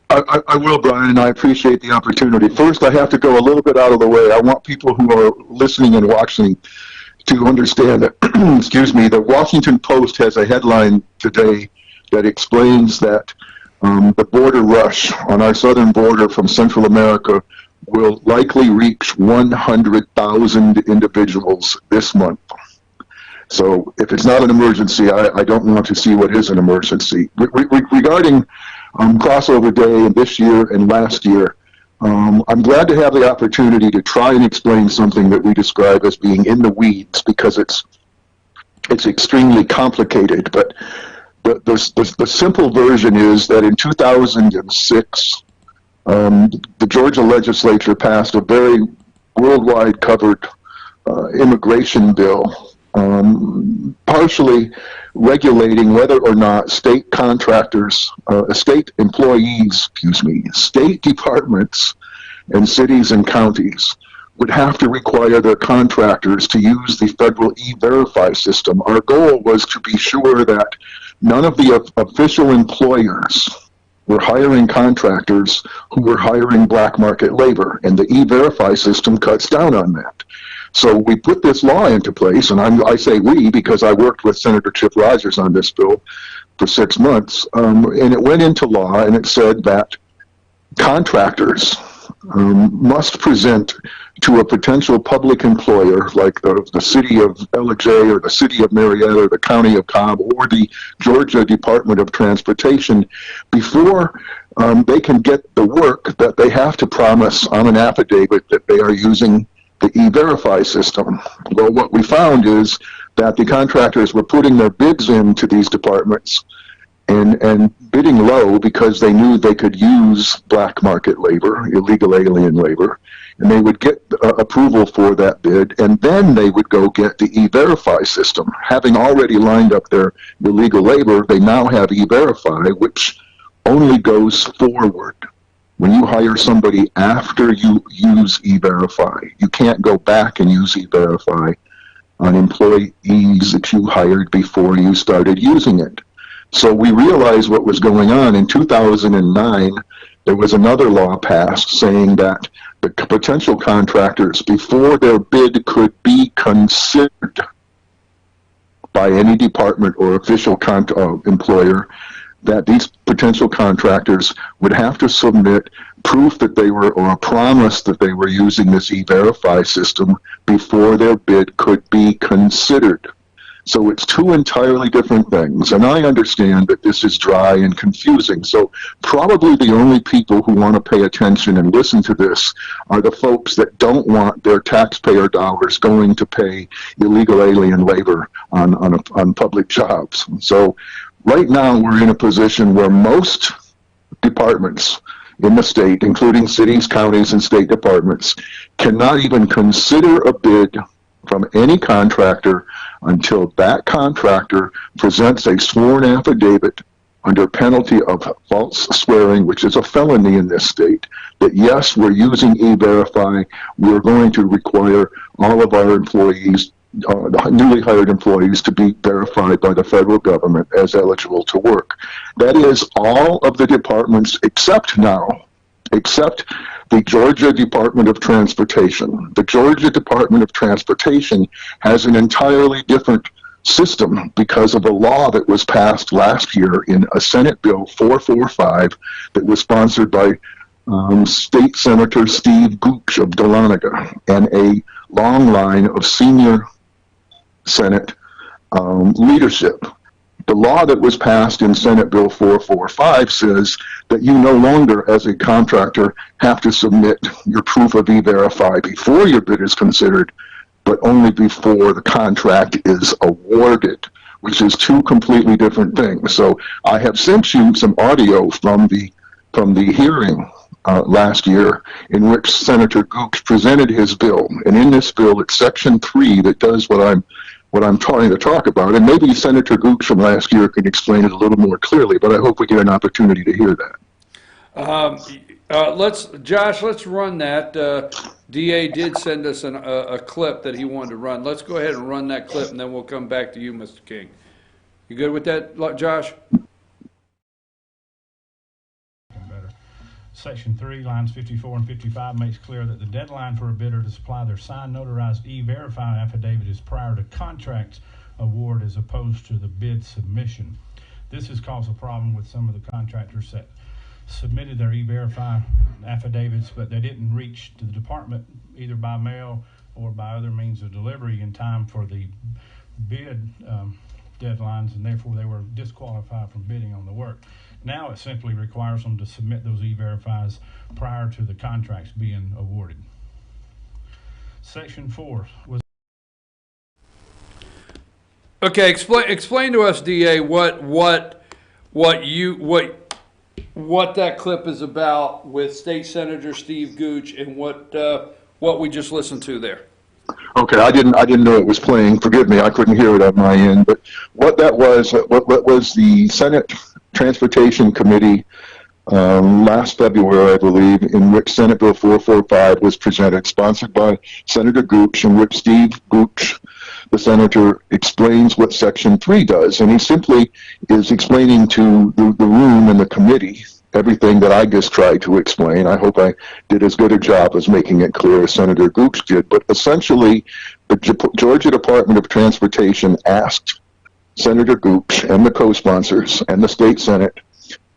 S12: I will, Brian, and I appreciate the opportunity. First, I have to go a little bit out of the way. I want people who are listening and watching to understand that, excuse me, the Washington Post has a headline today that explains that the border rush on our southern border from Central America will likely reach 100,000 individuals this month. So if it's not an emergency, I don't want to see what is an emergency. Regarding crossover day and this year and last year, I'm glad to have the opportunity to try and explain something that we describe as being in the weeds, because it's extremely complicated. But the simple version is that in 2006, the Georgia legislature passed a very worldwide covered immigration bill, partially regulating whether or not state contractors, state employees, state departments and cities and counties would have to require their contractors to use the federal E-Verify system. Our goal was to be sure that none of the official employers were hiring contractors who were hiring black market labor, and the E-Verify system cuts down on that. So we put this law into place, and I say we because I worked with Senator Chip Rogers on this bill for 6 months, and it went into law, and it said that contractors must present to a potential public employer, like the city of LJ or the city of Marietta or the county of Cobb or the Georgia Department of Transportation, before they can get the work, that they have to promise on an affidavit that they are using the E-Verify system. Well, what we found is that the contractors were putting their bids into these departments and bidding low because they knew they could use black market labor, illegal alien labor, and they would get approval for that bid, and then they would go get the E-Verify system. Having already lined up their illegal labor, they now have E-Verify, which only goes forward. When you hire somebody after you use E-Verify, you can't go back and use E-Verify on employees that you hired before you started using it. So we realized what was going on. In 2009, there was another law passed saying that the potential contractors, before their bid could be considered by any department or official employer, that these potential contractors would have to submit proof that they were, or a promise that they were using this E-Verify system before their bid could be considered. So it's two entirely different things, and I understand that this is dry and confusing. So probably the only people who want to pay attention and listen to this are the folks that don't want their taxpayer dollars going to pay illegal alien labor on public jobs. So right now we're in a position where most departments in the state, including cities, counties, and state departments, cannot even consider a bid from any contractor until that contractor presents a sworn affidavit under penalty of false swearing, which is a felony in this state, that yes, we're using E-Verify, we're going to require all of our employees, newly hired employees, to be verified by the federal government as eligible to work. That is all of the departments except the Georgia Department of Transportation. The Georgia Department of Transportation has an entirely different system because of a law that was passed last year in a Senate Bill 445 that was sponsored by State Senator Steve Gooch of Dahlonega and a long line of senior Senate leadership. The law that was passed in Senate Bill 445 says that you no longer, as a contractor, have to submit your proof of E-Verify before your bid is considered, but only before the contract is awarded, which is two completely different things. So I have sent you some audio from the hearing last year in which Senator Gooch presented his bill. And in this bill, it's Section 3 that does what I'm trying to talk about, and maybe Senator Gooch from last year can explain it a little more clearly, but I hope we get an opportunity to hear that.
S1: Josh, let's run that. DA did send us a clip that he wanted to run. Let's go ahead and run that clip, and then we'll come back to you, Mr. King. You good with that, Josh?
S13: Section 3, lines 54 and 55 makes clear that the deadline for a bidder to supply their signed notarized E-Verify affidavit is prior to contract award as opposed to the bid submission. This has caused a problem with some of the contractors that submitted their E-Verify affidavits, but they didn't reach to the department either by mail or by other means of delivery in time for the bid deadlines, and therefore they were disqualified from bidding on the work. Now it simply requires them to submit those E-Verifies prior to the contracts being awarded. Section 4 was...
S1: Okay, explain to us, DA, what that clip is about with State Senator Steve Gooch and what we just listened to there.
S12: Okay, I didn't know it was playing. Forgive me, I couldn't hear it on my end. But what that was, what was the Senate Transportation Committee last February, I believe, in which Senate Bill 445 was presented, sponsored by Senator Gooch, in which Steve Gooch, the senator, explains what Section 3 does. And he simply is explaining to the room and the committee everything that I just tried to explain. I hope I did as good a job as making it clear as Senator Gooch did. But essentially, the Georgia Department of Transportation asked Senator Gooch and the co-sponsors and the state Senate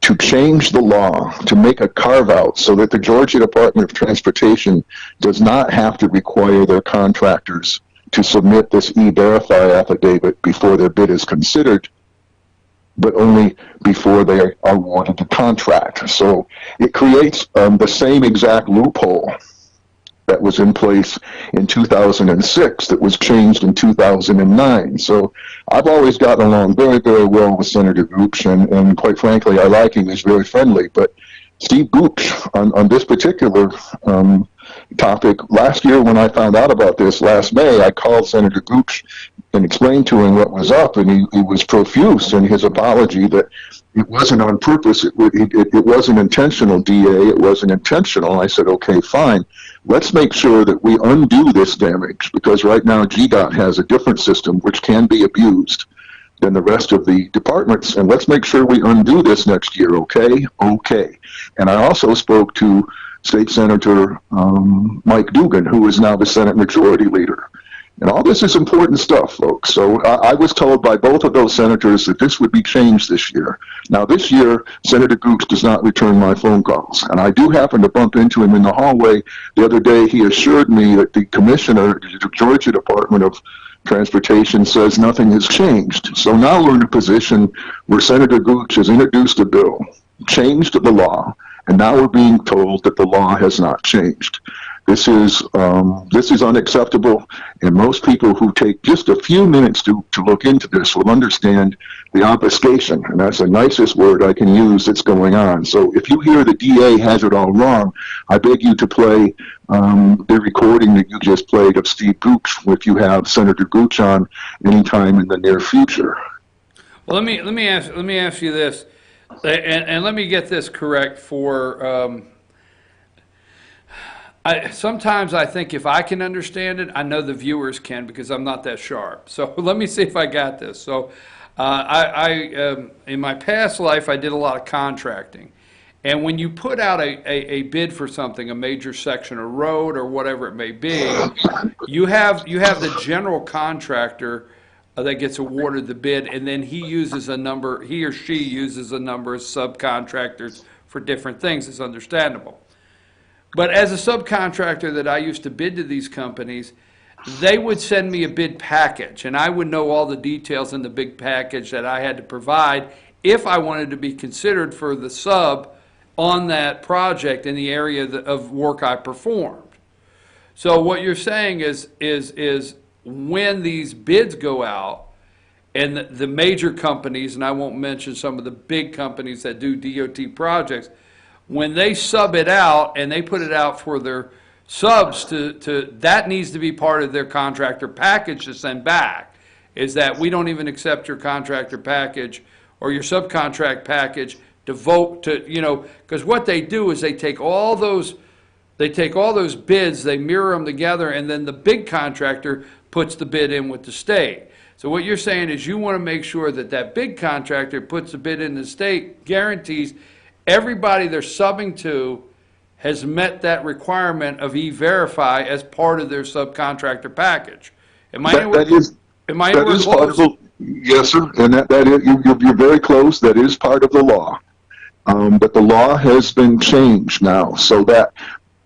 S12: to change the law, to make a carve-out so that the Georgia Department of Transportation does not have to require their contractors to submit this E-Verify affidavit before their bid is considered, but only before they are awarded the contract. So it creates the same exact loophole that was in place in 2006 that was changed in 2009. So I've always gotten along very, very well with Senator Gooch, and quite frankly, I like him. He's very friendly. But Steve Gooch, on this particular topic, last year when I found out about this, last May, I called Senator Gooch and explained to him what was up, and he was profuse in his apology that it wasn't on purpose, it wasn't intentional, DA, it wasn't intentional. I said, okay, fine. Let's make sure that we undo this damage, because right now GDOT has a different system which can be abused than the rest of the departments, and let's make sure we undo this next year, okay? Okay. And I also spoke to State Senator Mike Dugan, who is now the Senate Majority Leader. And all this is important stuff, folks. So I was told by both of those senators that this would be changed this year. Now, this year, Senator Gooch does not return my phone calls. And I do happen to bump into him in the hallway the other day. He assured me that the commissioner, the Georgia Department of Transportation, says nothing has changed. So now we're in a position where Senator Gooch has introduced a bill, changed the law, and now we're being told that the law has not changed. This is unacceptable, and most people who take just a few minutes to look into this will understand the obfuscation, and that's the nicest word I can use that's going on. So if you hear the DA has it all wrong, I beg you to play the recording that you just played of Steve Gooch if you have Senator Gooch on anytime in the near future.
S1: Well, let me ask you this, and let me get this correct for. Sometimes I think if I can understand it, I know the viewers can, because I'm not that sharp. So let me see if I got this. So in my past life, I did a lot of contracting. And when you put out a bid for something, a major section of road or whatever it may be, you have the general contractor that gets awarded the bid, and then he or she uses a number of subcontractors for different things. It's understandable. But as a subcontractor that I used to bid to these companies, they would send me a bid package, and I would know all the details in the big package that I had to provide if I wanted to be considered for the sub on that project in the area of work I performed. So what you're saying is when these bids go out, and the major companies, and I won't mention some of the big companies that do DOT projects, when they sub it out and they put it out for their subs that needs to be part of their contractor package to send back, is that we don't even accept your contractor package or your subcontract package to vote to, because what they do is they take all those bids, they mirror them together, and then the big contractor puts the bid in with the state. So what you're saying is you want to make sure that big contractor puts the bid in the state, guarantees everybody they're subbing to has met that requirement of E-Verify as part of their subcontractor package. Am I anywhere close?
S12: Yes, sir, and you're very close. That is part of the law. But the law has been changed now, so that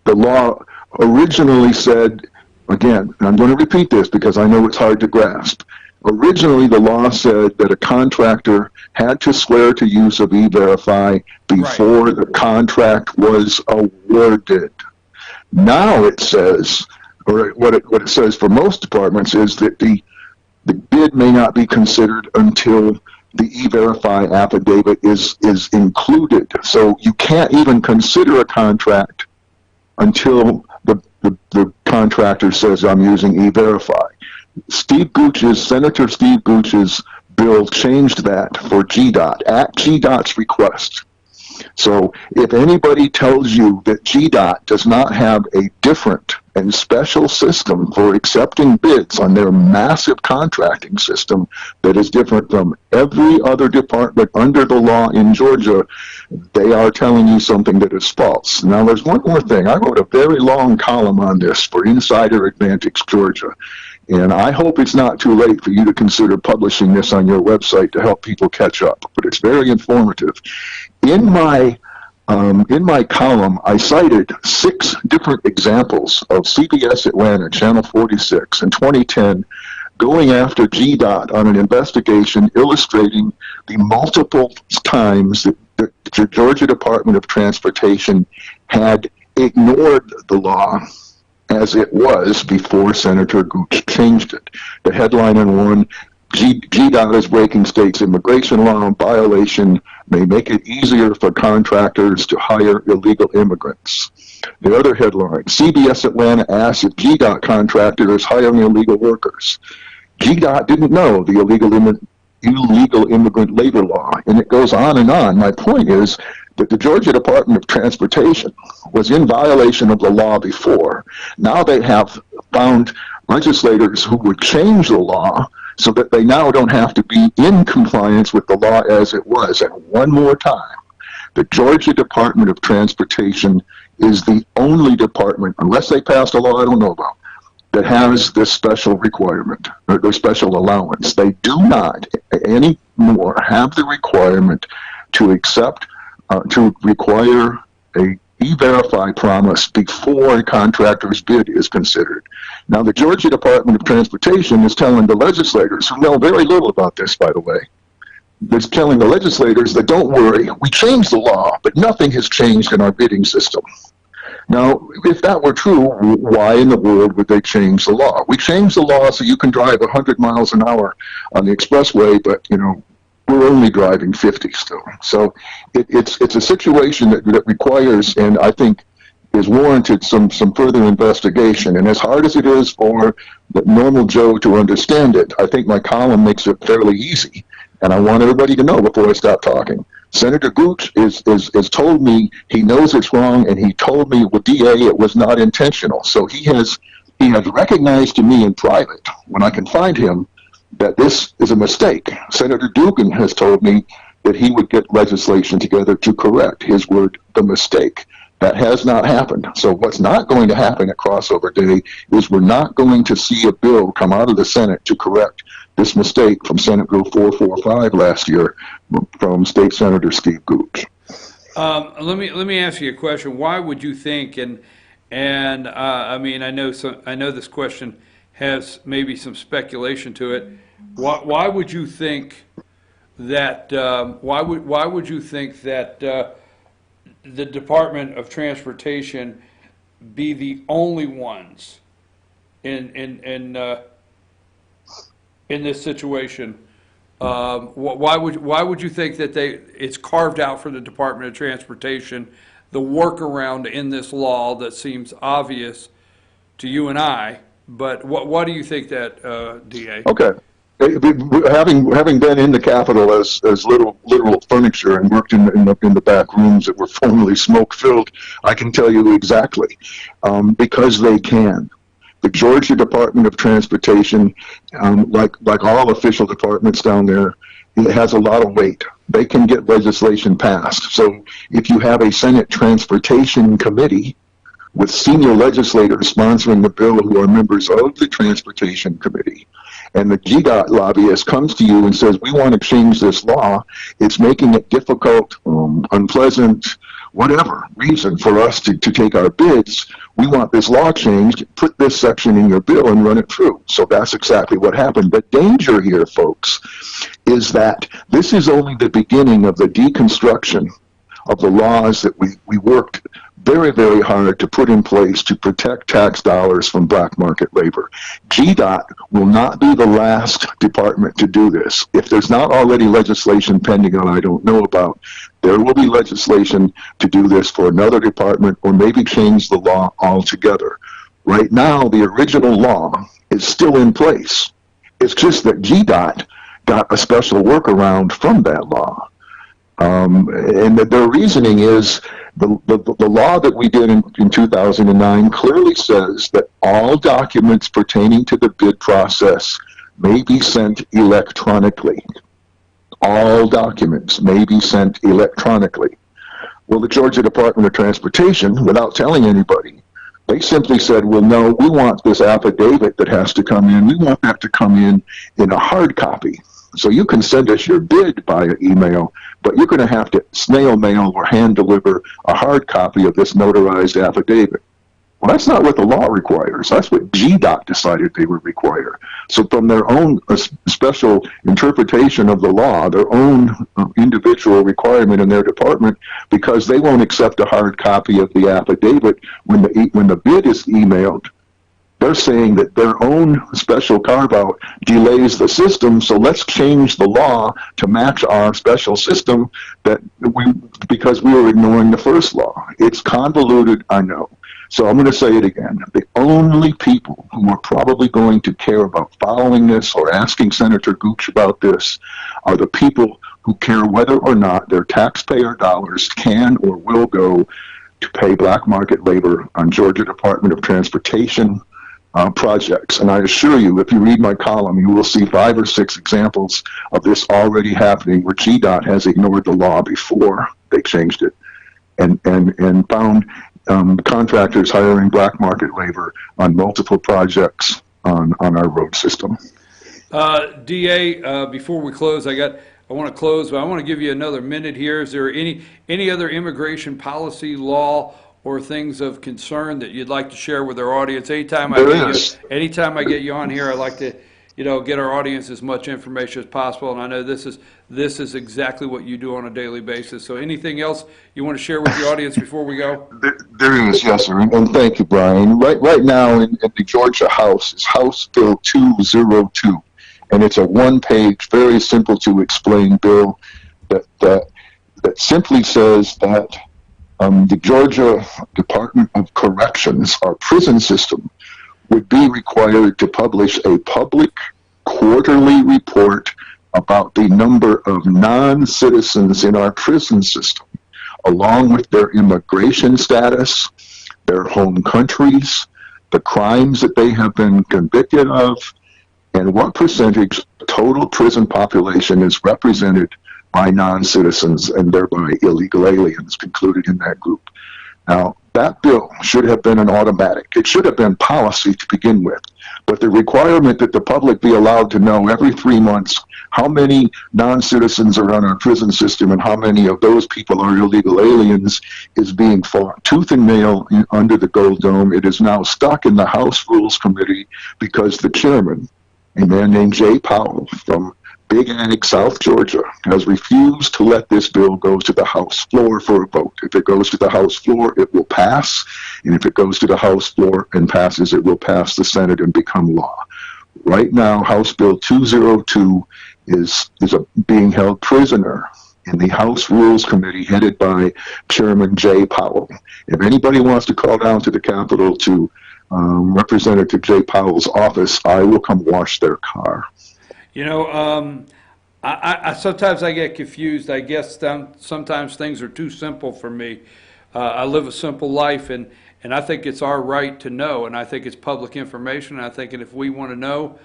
S12: the law originally said, again, and I'm going to repeat this because I know it's hard to grasp. Originally, the law said that a contractor had to swear to use of E-Verify before the contract was awarded. Now it says, or what it says for most departments, is that the bid may not be considered until the E-Verify affidavit is included. So you can't even consider a contract until the contractor says, I'm using E-Verify. Senator Steve Gooch's bill changed that for GDOT, at GDOT's request. So if anybody tells you that GDOT does not have a different and special system for accepting bids on their massive contracting system that is different from every other department under the law in Georgia, they are telling you something that is false. Now, there's one more thing. I wrote a very long column on this for Insider Advantage Georgia, and I hope it's not too late for you to consider publishing this on your website to help people catch up, but it's very informative. In my column, I cited 6 different examples of CBS Atlanta, Channel 46, in 2010, going after GDOT on an investigation illustrating the multiple times that the Georgia Department of Transportation had ignored the law as it was before Senator Gooch changed it. The headline in one, GDOT is breaking state's immigration law. Violation may make it easier for contractors to hire illegal immigrants. The other headline, CBS Atlanta asks if GDOT contractor is hiring illegal workers. GDOT didn't know the illegal immigrant labor law, and it goes on and on. My point is that the Georgia Department of Transportation was in violation of the law before. Now they have found legislators who would change the law so that they now don't have to be in compliance with the law as it was. And one more time, the Georgia Department of Transportation is the only department, unless they passed a law I don't know about, that has this special requirement, or the special allowance. They do not anymore have the requirement to accept, to require a E-Verify promise before a contractor's bid is considered. Now, the Georgia Department of Transportation is telling the legislators, who know very little about this, by the way, it's telling the legislators that don't worry, we changed the law, but nothing has changed in our bidding system. Now, if that were true, why in the world would they change the law? We changed the law so you can drive 100 miles an hour on the expressway, but, you know, we're only driving 50 still. So it's a situation that requires, and I think is warranted, some further investigation. And as hard as it is for the normal Joe to understand it, I think my column makes it fairly easy. And I want everybody to know before I stop talking. Senator Gooch is told me he knows it's wrong, and he told me with DA it was not intentional. So he has recognized to me in private, when I can find him, that this is a mistake. Senator Dugan has told me that he would get legislation together to correct, his word, the mistake. That has not happened. So what's not going to happen at crossover day is we're not going to see a bill come out of the Senate to correct this mistake from Senate Bill 445 last year from State Senator Steve Gooch.
S1: Let me ask you a question. Why would you think, and I mean, I know this question has maybe some speculation to it. Why would you think that? Why would you think that the Department of Transportation be the only ones in this situation? Why would you think that it's carved out for the Department of Transportation, the workaround in this law that seems obvious to you and I? But why do you think that, DA?
S12: Okay. Having been in the Capitol as literal furniture and worked in the back rooms that were formerly smoke-filled, I can tell you exactly, because they can. The Georgia Department of Transportation, like all official departments down there, it has a lot of weight. They can get legislation passed. So if you have a Senate Transportation Committee with senior legislators sponsoring the bill who are members of the Transportation Committee, and the GDOT lobbyist comes to you and says, we want to change this law, it's making it difficult, unpleasant, whatever reason for us to take our bids, we want this law changed, put this section in your bill and run it through. So that's exactly what happened. The danger here, folks, is that this is only the beginning of the deconstruction of the laws that we worked very, very hard to put in place to protect tax dollars from black market labor. GDOT will not be the last department to do this. If there's not already legislation pending that I don't know about, there will be legislation to do this for another department or maybe change the law altogether. Right now, the original law is still in place. It's just that GDOT got a special workaround from that law. And their reasoning is the law that we did in 2009 clearly says that all documents pertaining to the bid process may be sent electronically. All documents may be sent electronically. Well, the Georgia Department of Transportation, without telling anybody, they simply said, well, no, we want this affidavit that has to come in. We want that to come in a hard copy. So you can send us your bid via email, but you're going to have to snail mail or hand deliver a hard copy of this notarized affidavit. Well, that's not what the law requires. That's what GDOT decided they would require. So from their own special interpretation of the law, their own individual requirement in their department, because they won't accept a hard copy of the affidavit when the bid is emailed, they're saying that their own special carve-out delays the system, so let's change the law to match our special system because we were ignoring the first law. It's convoluted, I know. So I'm going to say it again. The only people who are probably going to care about following this or asking Senator Gooch about this are the people who care whether or not their taxpayer dollars can or will go to pay black market labor on Georgia Department of Transportation projects. And I assure you, if you read my column, you will see 5 or 6 examples of this already happening where GDOT has ignored the law before they changed it and found contractors hiring black market labor on multiple projects on our road system.
S1: DA, before we close, I want to close, but I want to give you another minute here. Is there any other immigration policy, law, or things of concern that you'd like to share with our audience? Anytime I get you on here, I like to, get our audience as much information as possible. And I know this is exactly what you do on a daily basis. So anything else you want to share with the audience before we go?
S12: There is, yes, sir. And thank you, Brian. Right now in the Georgia House is House Bill 202. And it's a one-page, very simple to explain bill that simply says that the Georgia Department of Corrections, our prison system, would be required to publish a public quarterly report about the number of non-citizens in our prison system, along with their immigration status, their home countries, the crimes that they have been convicted of, and what percentage of the total prison population is represented by non-citizens and thereby illegal aliens included in that group. Now, that bill should have been an automatic. It should have been policy to begin with. But the requirement that the public be allowed to know every 3 months how many non-citizens are on our prison system and how many of those people are illegal aliens is being fought tooth and nail under the Gold Dome. It is now stuck in the House Rules Committee because the chairman, a man named Jay Powell from Big Ag, South Georgia, has refused to let this bill go to the House floor for a vote. If it goes to the House floor, it will pass. And if it goes to the House floor and passes, it will pass the Senate and become law. Right now, House Bill 202 is being held prisoner in the House Rules Committee headed by Chairman Jay Powell. If anybody wants to call down to the Capitol to Representative Jay Powell's office, I will come wash their car.
S1: I sometimes I get confused. I guess sometimes things are too simple for me. I live a simple life, and I think it's our right to know, and I think it's public information. And I think if we want to know,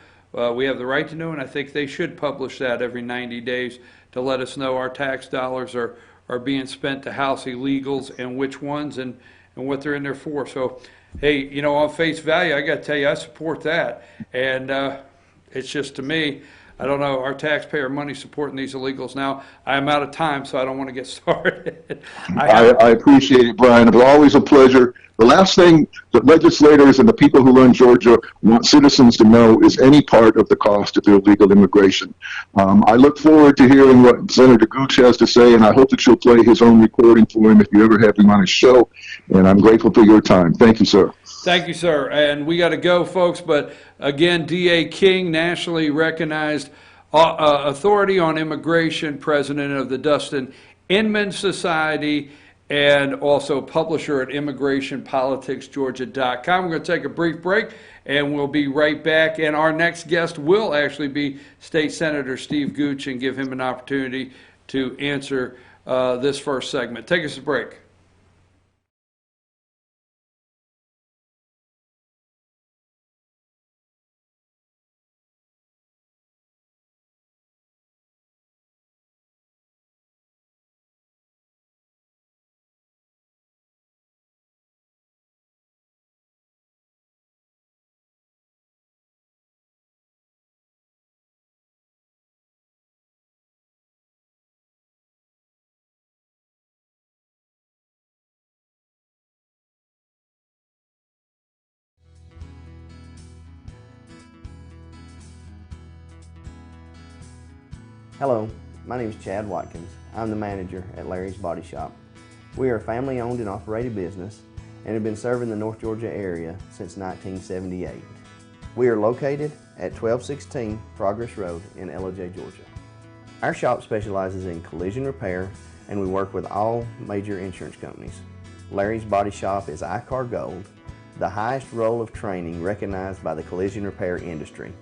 S1: we have the right to know, and I think they should publish that every 90 days to let us know our tax dollars are being spent to house illegals and which ones and what they're in there for. So, hey, on face value, I got to tell you, I support that. And it's just, to me, I don't know, our taxpayer money supporting these illegals now. I am out of time, so I don't want to get started.
S12: I appreciate it, Brian. It's always a pleasure. The last thing that legislators and the people who run Georgia want citizens to know is any part of the cost of illegal immigration. I look forward to hearing what Senator Gooch has to say, and I hope that you'll play his own recording for him if you ever have him on his show. And I'm grateful for your time. Thank you, sir.
S1: Thank you, sir. And we got to go, folks. But again, D.A. King, nationally recognized authority on immigration, president of the Dustin Inman Society, and also publisher at immigrationpoliticsgeorgia.com. We're going to take a brief break, and we'll be right back. And our next guest will actually be State Senator Steve Gooch, and give him an opportunity to answer this first segment. Take us to break.
S2: Hello, my name is Chad Watkins. I'm the manager at Larry's Body Shop. We are a family-owned and operated business and have been serving the North Georgia area since 1978. We are located at 1216 Progress Road in LJ, Georgia. Our shop specializes in collision repair and we work with all major insurance companies. Larry's Body Shop is ICAR Gold, the highest role of training recognized by the collision repair industry.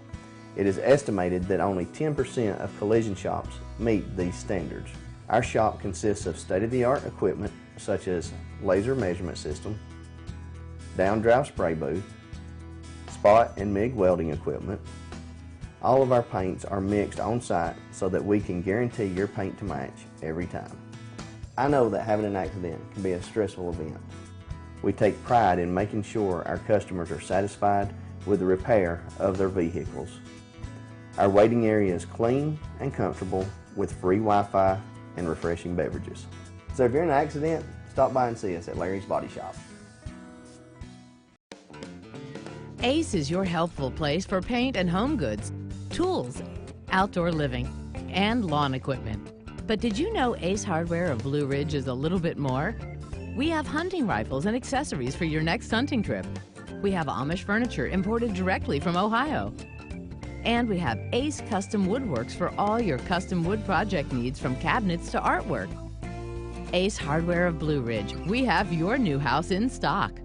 S2: It is estimated that only 10% of collision shops meet these standards. Our shop consists of state-of-the-art equipment such as laser measurement system, down-drive spray booth, spot and MIG welding equipment. All of our paints are mixed on site so that we can guarantee your paint to match every time. I know that having an accident can be a stressful event. We take pride in making sure our customers are satisfied with the repair of their vehicles. Our waiting area is clean and comfortable with free Wi-Fi and refreshing beverages. So if you're in an accident, stop by and see us at Larry's Body Shop.
S3: Ace is your helpful place for paint and home goods, tools, outdoor living, and lawn equipment. But did you know Ace Hardware of Blue Ridge is a little bit more? We have hunting rifles and accessories for your next hunting trip. We have Amish furniture imported directly from Ohio. And we have Ace Custom Woodworks for all your custom wood project needs, from cabinets to artwork. Ace Hardware of Blue Ridge, we have your new house in stock.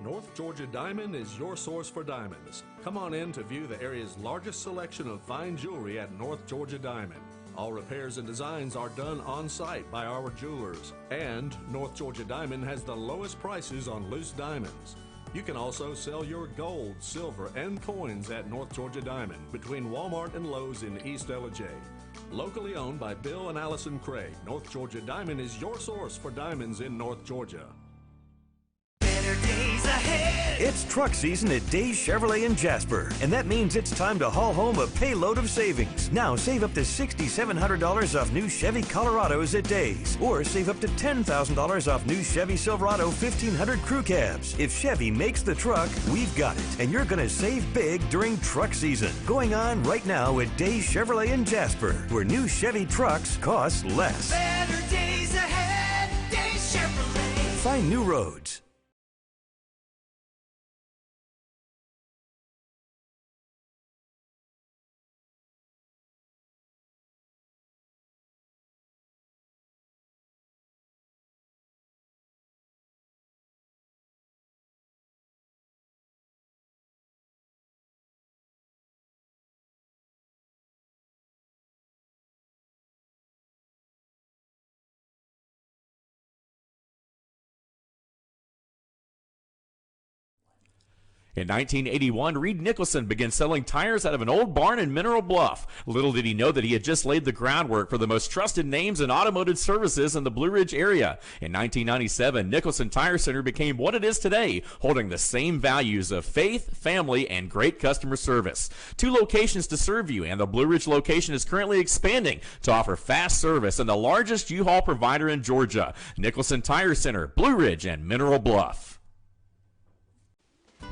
S4: North Georgia Diamond is your source for diamonds. Come on in to view the area's largest selection of fine jewelry at North Georgia Diamond. All repairs and designs are done on site by our jewelers. And North Georgia Diamond has the lowest prices on loose diamonds. You can also sell your gold, silver, and coins at North Georgia Diamond between Walmart and Lowe's in East LJ. Locally owned by Bill and Allison Craig, North Georgia Diamond is your source for diamonds in North Georgia.
S6: It's truck season at Days Chevrolet in Jasper, and that means it's time to haul home a payload of savings. Now save up to $6,700 off new Chevy Colorados at Days, or save up to $10,000 off new Chevy Silverado 1500 crew cabs. If Chevy makes the truck, we've got it, and you're going to save big during truck season. Going on right now at Days Chevrolet in Jasper, where new Chevy trucks cost less.
S5: Better days ahead, Days Chevrolet.
S6: Find new roads.
S7: In 1981, Reed Nicholson began selling tires out of an old barn in Mineral Bluff. Little did he know that he had just laid the groundwork for the most trusted names in automotive services in the Blue Ridge area. In 1997, Nicholson Tire Center became what it is today, holding the same values of faith, family, and great customer service. 2 locations to serve you, and the Blue Ridge location is currently expanding to offer fast service and the largest U-Haul provider in Georgia. Nicholson Tire Center, Blue Ridge, and Mineral Bluff.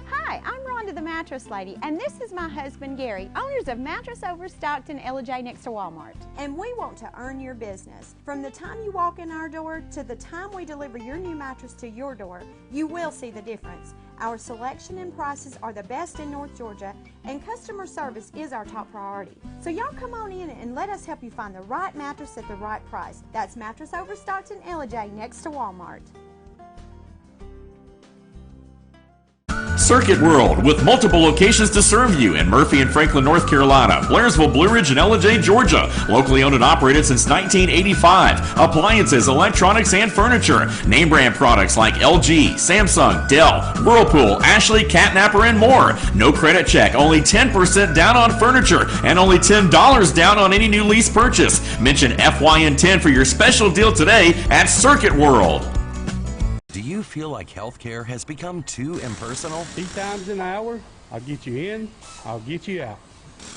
S8: Hi, I'm Rhonda the Mattress Lady, and this is my husband Gary, owners of Mattress Overstocked in LJ next to Walmart.
S9: And we want to earn your business. From the time you walk in our door to the time we deliver your new mattress to your door, you will see the difference. Our selection and prices are the best in North Georgia, and customer service is our top priority. So y'all come on in and let us help you find the right mattress at the right price. That's Mattress Overstocked in LJ next to Walmart.
S7: Circuit World, with multiple locations to serve you in Murphy and Franklin, North Carolina, Blairsville, Blue Ridge, and Ellijay, Georgia. Locally owned and operated since 1985. Appliances, electronics, and furniture. Name brand products like LG, Samsung, Dell, Whirlpool, Ashley, Catnapper, and more. No credit check, only 10% down on furniture, and only $10 down on any new lease purchase. Mention FYN10 for your special deal today at Circuit World.
S10: Do you feel like healthcare has become too impersonal?
S11: 3 times an hour, I'll get you in, I'll get you out.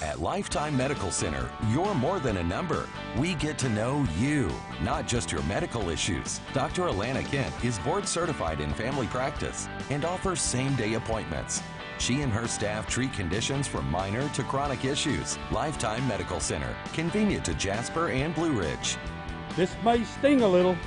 S10: At Lifetime Medical Center, you're more than a number. We get to know you, not just your medical issues. Dr. Alana Kent is board certified in family practice and offers same-day appointments. She and her staff treat conditions from minor to chronic issues. Lifetime Medical Center, convenient to Jasper and Blue Ridge.
S11: This may sting a little.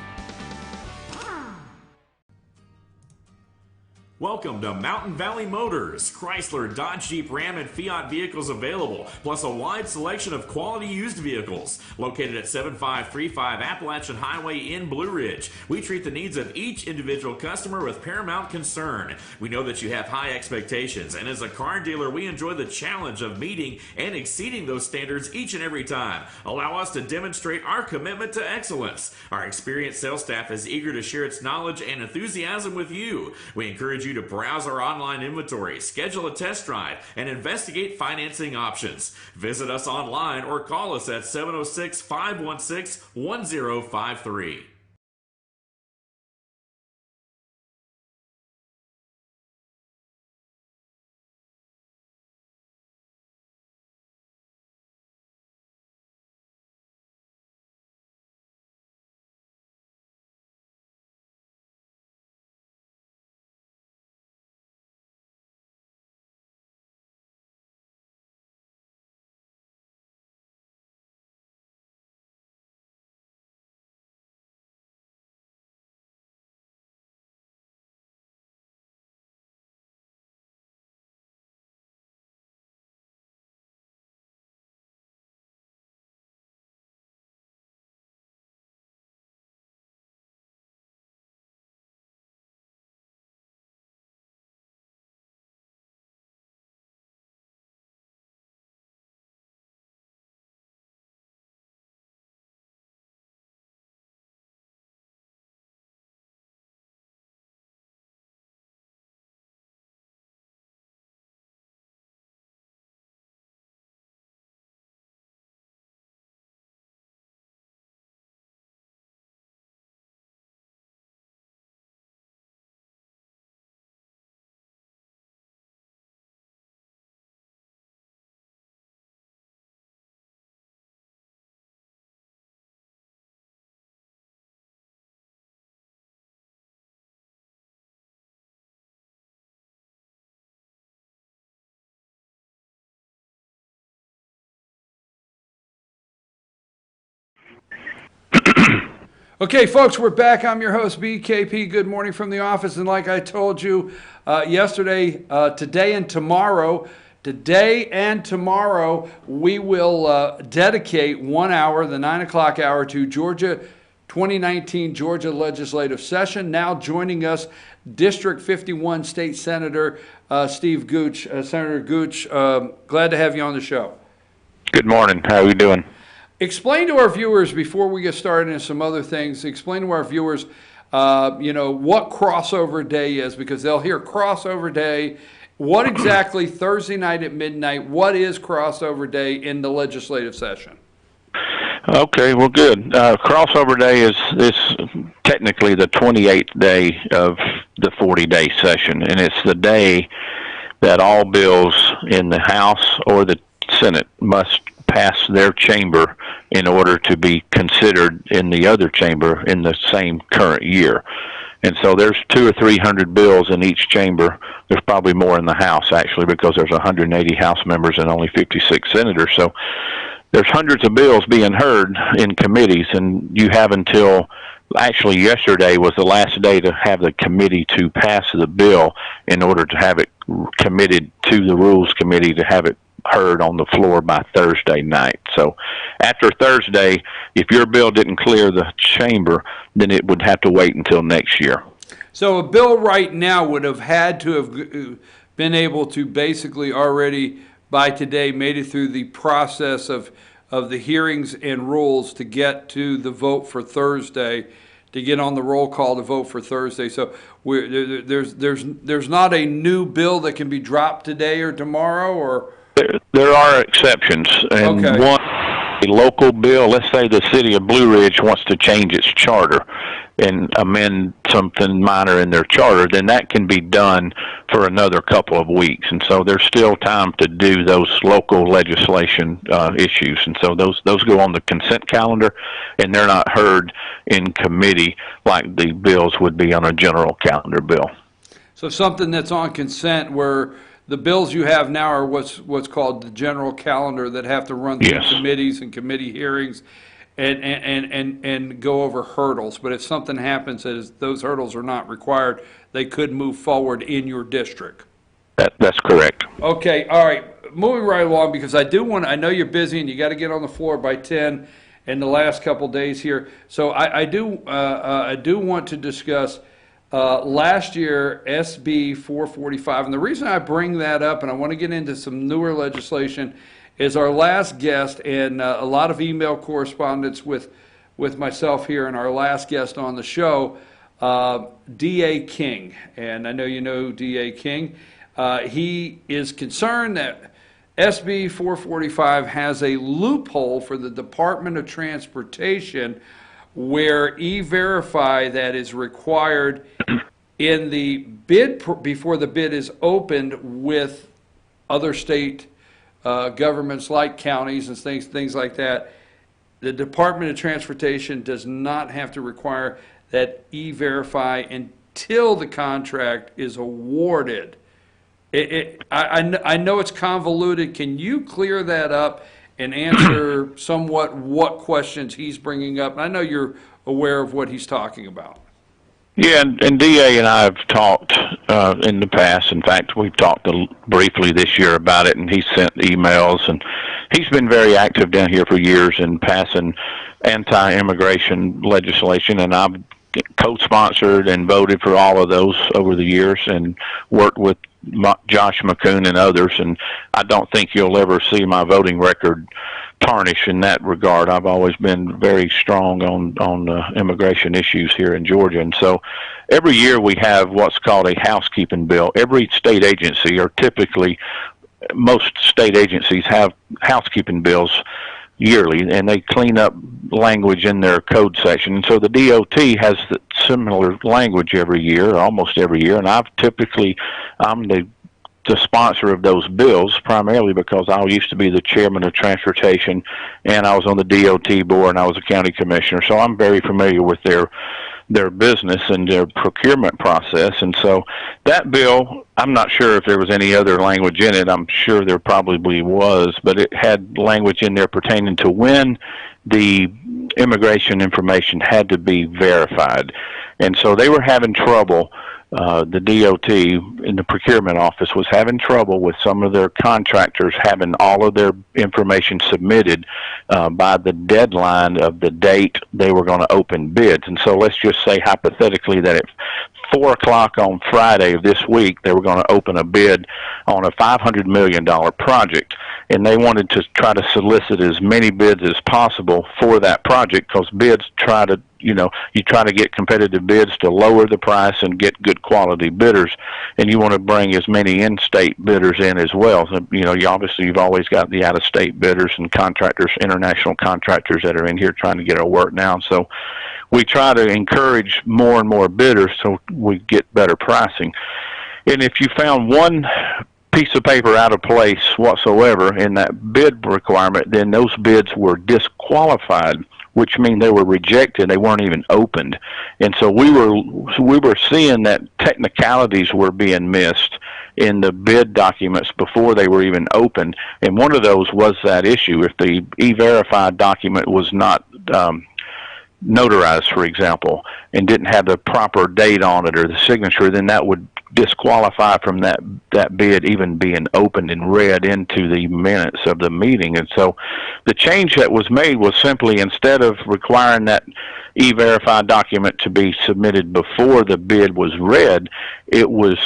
S7: Welcome to Mountain Valley Motors. Chrysler, Dodge, Jeep, Ram, and Fiat vehicles available, plus a wide selection of quality used vehicles. Located at 7535 Appalachian Highway in Blue Ridge, we treat the needs of each individual customer with paramount concern. We know that you have high expectations, and as a car dealer, we enjoy the challenge of meeting and exceeding those standards each and every time. Allow us to demonstrate our commitment to excellence. Our experienced sales staff is eager to share its knowledge and enthusiasm with you. We encourage you to browse our online inventory, schedule a test drive, and investigate financing options. Visit us online or call us at 706-516-1053.
S1: Okay, folks, we're back. I'm your host, BKP. Good morning from the office. And like I told you yesterday, today and tomorrow, we will dedicate 1 hour, the 9 o'clock hour, to Georgia 2019 Georgia legislative session. Now joining us, District 51 State Senator Steve Gooch. Senator Gooch, glad to have you on the show.
S14: Good morning. How are you doing?
S1: Explain to our viewers, before we get started and some other things, explain to our viewers, what crossover day is, because they'll hear crossover day. What exactly, Thursday night at midnight, what is crossover day in the legislative session?
S14: Okay, well, good. Crossover day is technically the 28th day of the 40-day session, and it's the day that all bills in the House or the Senate must pass their chamber in order to be considered in the other chamber in the same current year. And so there's 200 or 300 bills in each chamber. There's probably more in the House, actually, because there's 180 House members and only 56 senators. So there's hundreds of bills being heard in committees, and you have until, actually yesterday was the last day to have the committee to pass the bill in order to have it committed to the Rules Committee to have it heard on the floor by Thursday night. So after Thursday, if your bill didn't clear the chamber, then it would have to wait until next year.
S1: So a bill right now would have had to have been able to basically already by today made it through the process of the hearings and rules to get to the vote for Thursday, to get on the roll call to vote for Thursday. So there's not a new bill that can be dropped today or tomorrow, or
S14: there are exceptions, and
S1: Okay.
S14: one a local bill. Let's say the city of Blue Ridge wants to change its charter and amend something minor in their charter, then that can be done for another couple of weeks. And so there's still time to do those local legislation issues. And so those go on the consent calendar, and they're not heard in committee like the bills would be on a general calendar bill.
S1: So something that's on consent, where the bills you have now are what's called the general calendar, that have to run through
S14: Yes.
S1: committees and committee hearings and go over hurdles. But if something happens that is, those hurdles are not required, they could move forward in your district.
S14: That's correct.
S1: Okay, all right. Moving right along, because I know you're busy and you got to get on the floor by 10 in the last couple days here. So I do want to discuss last year, SB 445, and the reason I bring that up, and I want to get into some newer legislation, is our last guest, and a lot of email correspondence with myself here, and our last guest on the show, D.A. King. And I know you know D.A. King. He is concerned that SB 445 has a loophole for the Department of Transportation where E-Verify that is required in the bid before the bid is opened with other state governments like counties and things like that. The Department of Transportation does not have to require that E-Verify until the contract is awarded. I know it's convoluted. Can you clear that up and answer somewhat what questions he's bringing up? I know you're aware of what he's talking about.
S14: Yeah, and DA and I have talked in the past. In fact, we've talked briefly this year about it, and he sent emails, and he's been very active down here for years in passing anti-immigration legislation, and I've co-sponsored and voted for all of those over the years and worked with Josh McCoon and others, and I don't think you'll ever see my voting record tarnish in that regard. I've always been very strong on immigration issues here in Georgia, and so every year we have what's called a housekeeping bill. Every state agency, or typically most state agencies, have housekeeping bills yearly, and they clean up language in their code section. And so the DOT has similar language every year, almost every year, and I'm the sponsor of those bills, primarily because I used to be the chairman of transportation, and I was on the DOT board, and I was a county commissioner, so I'm very familiar with their business and their procurement process. And so that bill, I'm not sure if there was any other language in it. I'm sure there probably was, but it had language in there pertaining to when the immigration information had to be verified. And so they were having trouble. The DOT in the procurement office was having trouble with some of their contractors having all of their information submitted by the deadline of the date they were going to open bids. And so let's just say hypothetically that at 4 o'clock on Friday of this week, they were going to open a bid on a $500 million project. And they wanted to try to solicit as many bids as possible for that project, because bids try to, you try to get competitive bids to lower the price and get good quality bidders, and you want to bring as many in-state bidders in as well. So, you've always got the out-of-state bidders and contractors, international contractors that are in here trying to get our work now. So we try to encourage more and more bidders so we get better pricing. And if you found one piece of paper out of place whatsoever in that bid requirement, then those bids were disqualified, which means they were rejected. They weren't even opened. And so we were seeing that technicalities were being missed in the bid documents before they were even opened. And one of those was that issue. If the E-Verify document was not notarized, for example, and didn't have the proper date on it or the signature, then that would disqualify from that bid even being opened and read into the minutes of the meeting. And so the change that was made was simply, instead of requiring that E-Verify document to be submitted before the bid was read, it was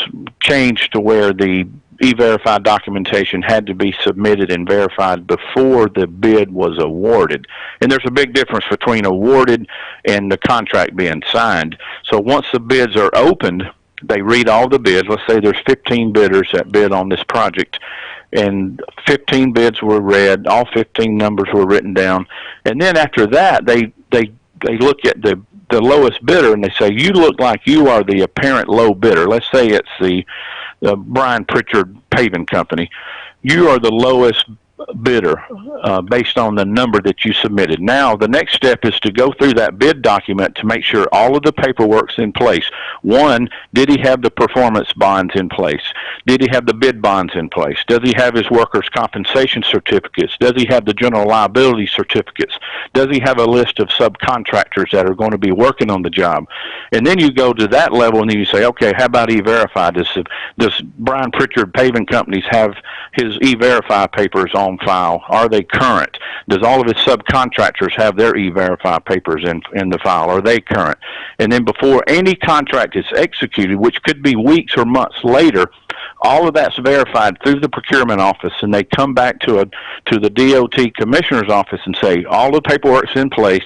S14: changed to where the E-Verify documentation had to be submitted and verified before the bid was awarded. And there's a big difference between awarded and the contract being signed. So once the bids are opened, they read all the bids. Let's say there's 15 bidders that bid on this project, and 15 bids were read, all 15 numbers were written down. And then after that, they look at the lowest bidder and they say, you look like you are the apparent low bidder. Let's say it's the Brian Pritchard Paving Company. You are the lowest bidder based on the number that you submitted. Now, the next step is to go through that bid document to make sure all of the paperwork's in place. One, did he have the performance bonds in place? Did he have the bid bonds in place? Does he have his workers' compensation certificates? Does he have the general liability certificates? Does he have a list of subcontractors that are going to be working on the job? And then you go to that level and then you say, okay, how about E-Verify? Does Brian Pritchard Paving Companies have his E-Verify papers on file? Are they current? Does all of his subcontractors have their E-Verify papers in the file? Are they current? And then before any contract is executed, which could be weeks or months later, all of that's verified through the procurement office, and they come back to the DOT commissioner's office and say all the paperwork's in place,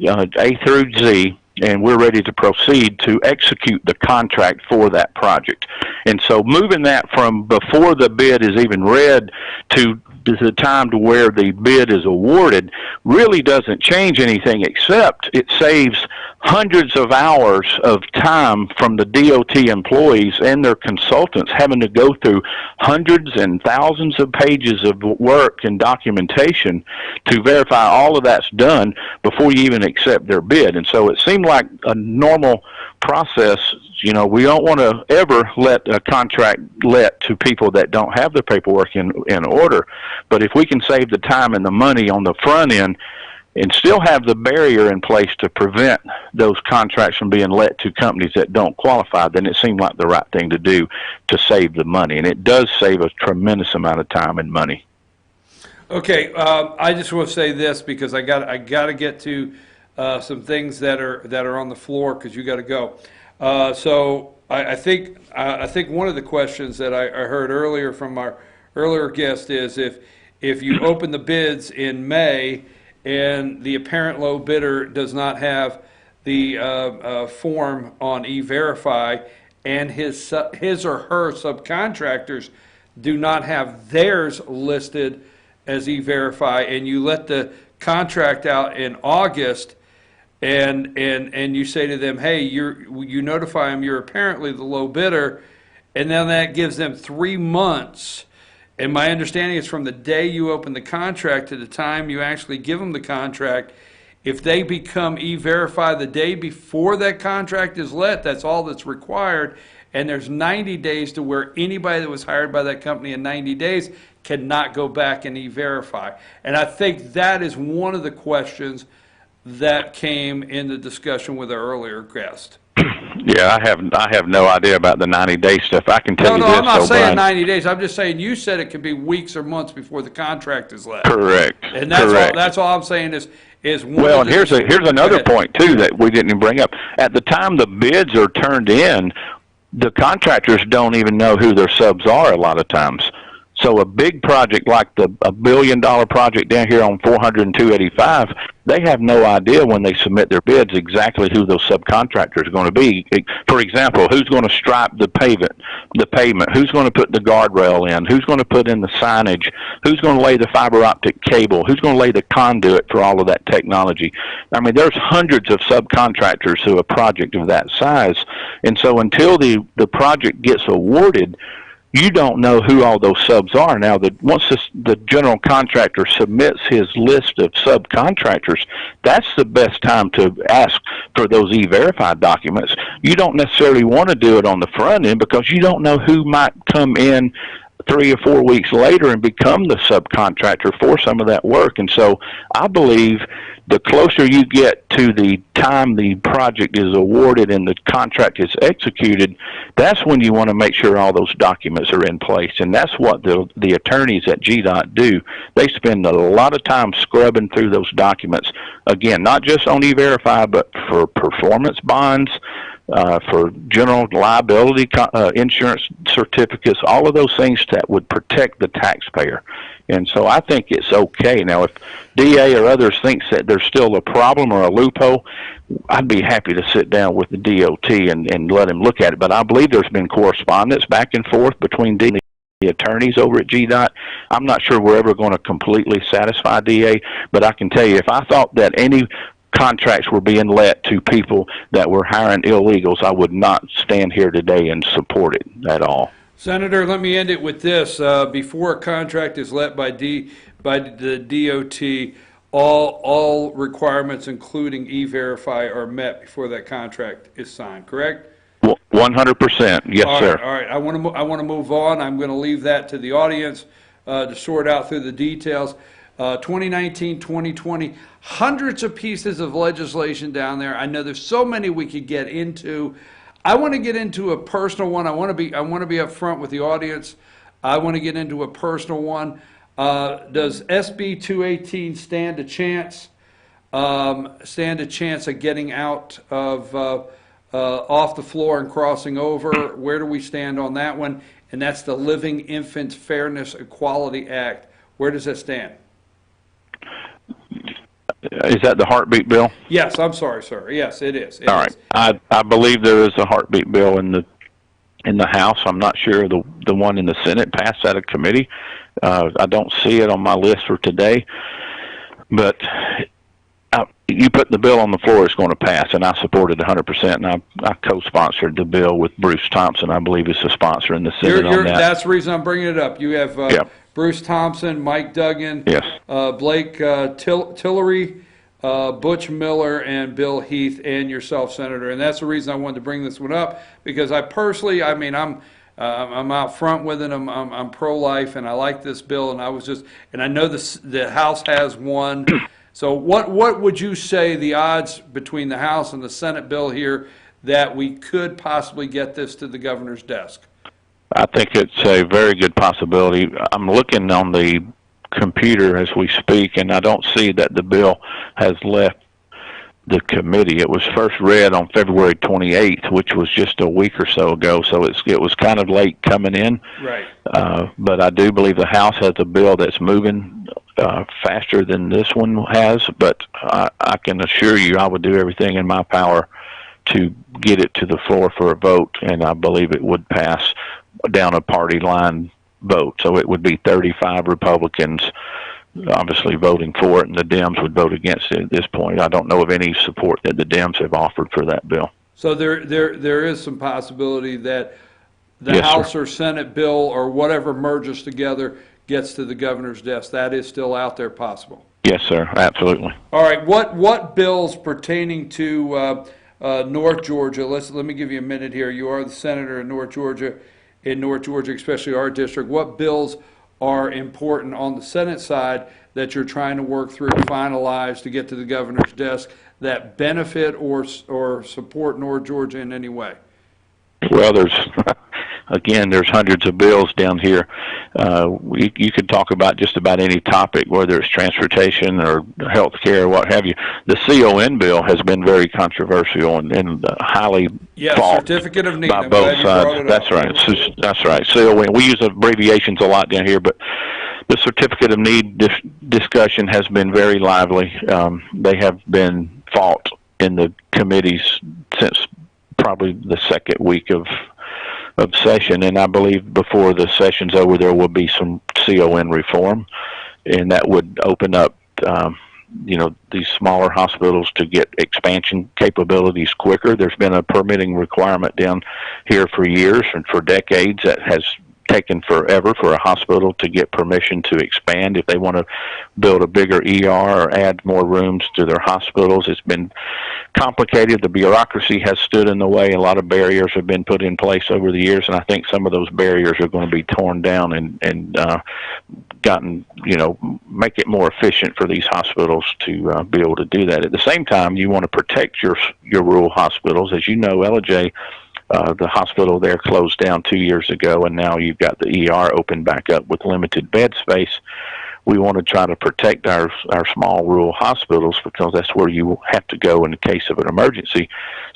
S14: A through Z, and we're ready to proceed to execute the contract for that project. And so moving that from before the bid is even read to the time to where the bid is awarded really doesn't change anything, except it saves hundreds of hours of time from the DOT employees and their consultants having to go through hundreds and thousands of pages of work and documentation to verify all of that's done before you even accept their bid. And so it seemed like a normal process. You know, we don't want to ever let a contract let to people that don't have the paperwork in order. But if we can save the time and the money on the front end and still have the barrier in place to prevent those contracts from being let to companies that don't qualify, then it seemed like the right thing to do to save the money. And it does save a tremendous amount of time and money.
S1: Okay, I just want to say this because I got to get to some things that are on the floor because you got to go. So I think one of the questions that I heard earlier from our earlier guest is if you open the bids in May and the apparent low bidder does not have the form on E-Verify and his or her subcontractors do not have theirs listed as E-Verify, and you let the contract out in August, and you say to them, hey, you notify them you're apparently the low bidder, and then that gives them 3 months. And my understanding is from the day you open the contract to the time you actually give them the contract, if they become E-Verify the day before that contract is let, that's all that's required. And there's 90 days to where anybody that was hired by that company in 90 days cannot go back and E-Verify. And I think that is one of the questions that came in the discussion with our earlier guest.
S14: Yeah, I have no idea about the 90-day stuff. I can tell you this.
S1: No, I'm not saying
S14: Brian,
S1: 90 days. I'm just saying you said it could be weeks or months before the contract is let.
S14: Correct.
S1: And that's all I'm saying is one.
S14: Well, and here's another point too that we didn't even bring up. At the time the bids are turned in, the contractors don't even know who their subs are a lot of times. So a big project like a $1 billion project down here on 400 and 285, they have no idea when they submit their bids exactly who those subcontractors are going to be. For example, who's going to stripe the pavement, who's going to put the guardrail in, who's going to put in the signage, who's going to lay the fiber optic cable, who's going to lay the conduit for all of that technology. I mean, there's hundreds of subcontractors to a project of that size. And so until the project gets awarded, you don't know who all those subs are. Now, once the general contractor submits his list of subcontractors, that's the best time to ask for those E-Verify documents. You don't necessarily want to do it on the front end because you don't know who might come in 3 or 4 weeks later and become the subcontractor for some of that work. And so I believe the closer you get to the time the project is awarded and the contract is executed, that's when you want to make sure all those documents are in place. And that's what the attorneys at GDOT do. They spend a lot of time scrubbing through those documents. Again, not just on E-Verify, but for performance bonds, for general liability insurance certificates, all of those things that would protect the taxpayer. And so I think it's okay. Now, if DA or others thinks that there's still a problem or a loophole, I'd be happy to sit down with the DOT and let him look at it. But I believe there's been correspondence back and forth between DA and the attorneys over at GDOT. I'm not sure we're ever going to completely satisfy DA, but I can tell you, if I thought that any contracts were being let to people that were hiring illegals, I would not stand here today and support it at all.
S1: Senator, let me end it with this. Before a contract is let by the DOT, all requirements, including E-Verify, are met before that contract is signed, correct?
S14: 100%, yes, sir.
S1: All right. I want to move on. I'm going to leave that to the audience to sort out through the details. 2019, 2020, hundreds of pieces of legislation down there. I know there's so many we could get into. I want to get into a personal one. I want to be upfront with the audience. I want to get into a personal one. Does SB 218 stand a chance? Stand a chance of getting out of off the floor and crossing over? Where do we stand on that one? And that's the Living Infant Fairness Equality Act. Where does that stand?
S14: Is that the heartbeat bill?
S1: Yes, I'm sorry, sir. Yes, it is.
S14: All right. I believe there is a heartbeat bill in the House. I'm not sure the one in the Senate passed out of committee. I don't see it on my list for today. But you put the bill on the floor, it's going to pass, and I support it 100%. And I co-sponsored the bill with Bruce Thompson, I believe is the sponsor in the Senate on that.
S1: That's the reason I'm bringing it up. You have Bruce Thompson, Mike Duggan,
S14: yes,
S1: Blake Tillery, Butch Miller, and Bill Heath, and yourself, Senator. And that's the reason I wanted to bring this one up, because I personally, I'm out front with it. I'm pro-life, and I like this bill. And I know the House has one. So what would you say the odds between the House and the Senate bill here that we could possibly get this to the governor's desk?
S14: I think it's a very good possibility. I'm looking on the computer as we speak, and I don't see that the bill has left the committee. It was first read on February 28th, which was just a week or so ago, so it was kind of late coming in.
S1: Right.
S14: But I do believe the House has a bill that's moving faster than this one has, but I can assure you I would do everything in my power to get it to the floor for a vote, and I believe it would pass down a party line vote. So it would be 35 Republicans obviously voting for it, and the Dems would vote against it at this point. I don't know of any support that the Dems have offered for that bill.
S1: So there is some possibility that the House or Senate bill or whatever merges together gets to the governor's desk. That is still out there possible.
S14: Yes, sir, absolutely.
S1: All right, what bills pertaining to North Georgia? Let me give you a minute here. You are the senator in North Georgia, especially our district. What bills are important on the Senate side that you're trying to work through, finalize to get to the governor's desk that benefit or support North Georgia in any way?
S14: Well, there's hundreds of bills down here. You could talk about just about any topic, whether it's transportation or health care or what have you. The CON bill has been very controversial and highly fought
S1: certificate of need
S14: by both sides. That's right. That's right. CON. We use abbreviations a lot down here, but the certificate of need discussion has been very lively. They have been fought in the committees since probably the second week of session, and I believe before the session's over there will be some CON reform, and that would open up these smaller hospitals to get expansion capabilities quicker. There's been a permitting requirement down here for years and for decades that has taken forever for a hospital to get permission to expand if they want to build a bigger ER or add more rooms to their hospitals. It's been complicated. The bureaucracy has stood in the way. A lot of barriers have been put in place over the years, and I think some of those barriers are going to be torn down and make it more efficient for these hospitals to be able to do that. At the same time, you want to protect your rural hospitals. As you know, LJ, the hospital there closed down 2 years ago, and now you've got the ER open back up with limited bed space. we want to try to protect our small rural hospitals because that's where you have to go in the case of an emergency.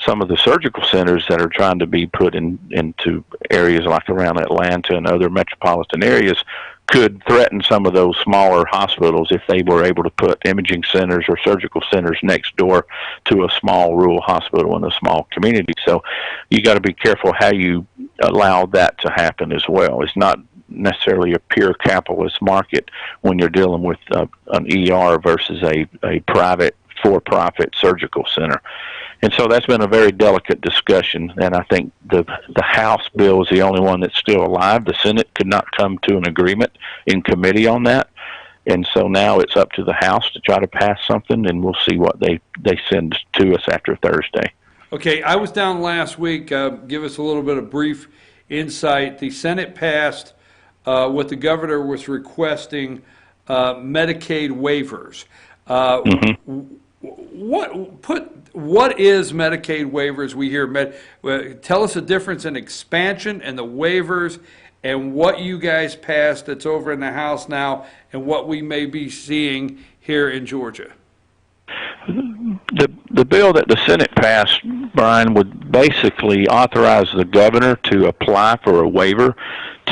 S14: Some of the surgical centers that are trying to be put into areas like around Atlanta and other metropolitan areas could threaten some of those smaller hospitals if they were able to put imaging centers or surgical centers next door to a small rural hospital in a small community. So you got to be careful how you allow that to happen as well. It's not necessarily a pure capitalist market when you're dealing with an ER versus a private for-profit surgical center. And so that's been a very delicate discussion, and I think the House bill is the only one that's still alive. The Senate could not come to an agreement in committee on that, and so now it's up to the House to try to pass something, and we'll see what they send to us after Thursday.
S1: Okay, I was down last week. Give us a little bit of brief insight. The Senate passed what the governor was requesting, Medicaid waivers. What is Medicaid waivers? We hear tell us the difference in expansion and the waivers, and what you guys passed that's over in the House now, and what we may be seeing here in Georgia.
S14: The bill that the Senate passed, Brian, would basically authorize the governor to apply for a waiver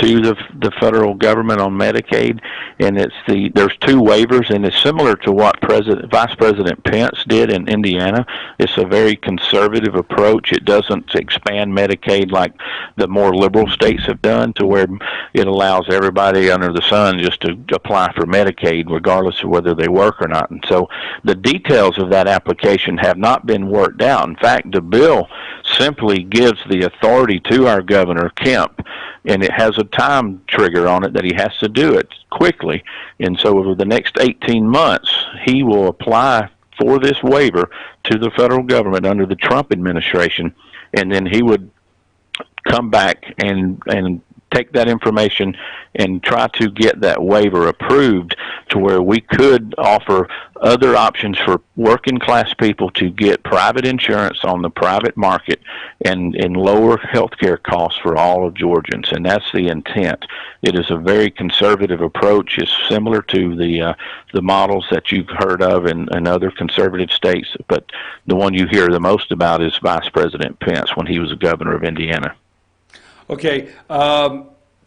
S14: to the federal government on Medicaid, and there's two waivers, and it's similar to what Vice President Pence did in Indiana. It's a very conservative approach. It doesn't expand Medicaid like the more liberal states have done, to where it allows everybody under the sun just to apply for Medicaid regardless of whether they work or not. And so the details of that application have not been worked out. In fact, the bill simply gives the authority to our governor, Kemp, and it has a time trigger on it that he has to do it quickly. And so over the next 18 months, he will apply for this waiver to the federal government under the Trump administration, and then he would come back and take that information and try to get that waiver approved to where we could offer other options for working class people to get private insurance on the private market and lower health care costs for all of Georgians. And that's the intent. It is a very conservative approach. It's similar to the models that you've heard of in other conservative states, but the one you hear the most about is Vice President Pence when he was the governor of Indiana.
S1: Okay,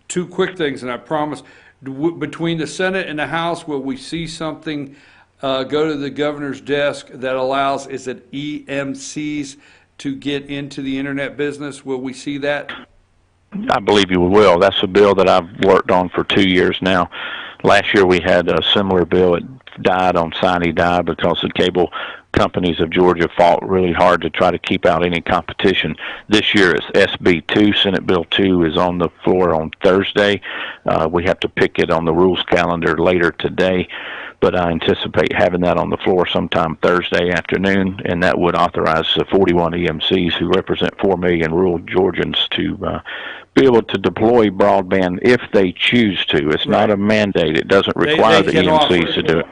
S1: two quick things, and I promise, between the Senate and the House, will we see something go to the governor's desk that allows, is it EMCs, to get into the internet business? Will we see that?
S14: I believe you will. That's a bill that I've worked on for 2 years now. Last year we had a similar bill. It died on sine die because the cable companies of Georgia fought really hard to try to keep out any competition. This year it's SB 2, Senate Bill 2 is on the floor on Thursday. We have to pick it on the rules calendar later today, but I anticipate having that on the floor sometime Thursday afternoon, and that would authorize the 41 EMCs who represent 4 million rural Georgians to be able to deploy broadband if they choose to. It's not a mandate. It doesn't require the EMCs to do it.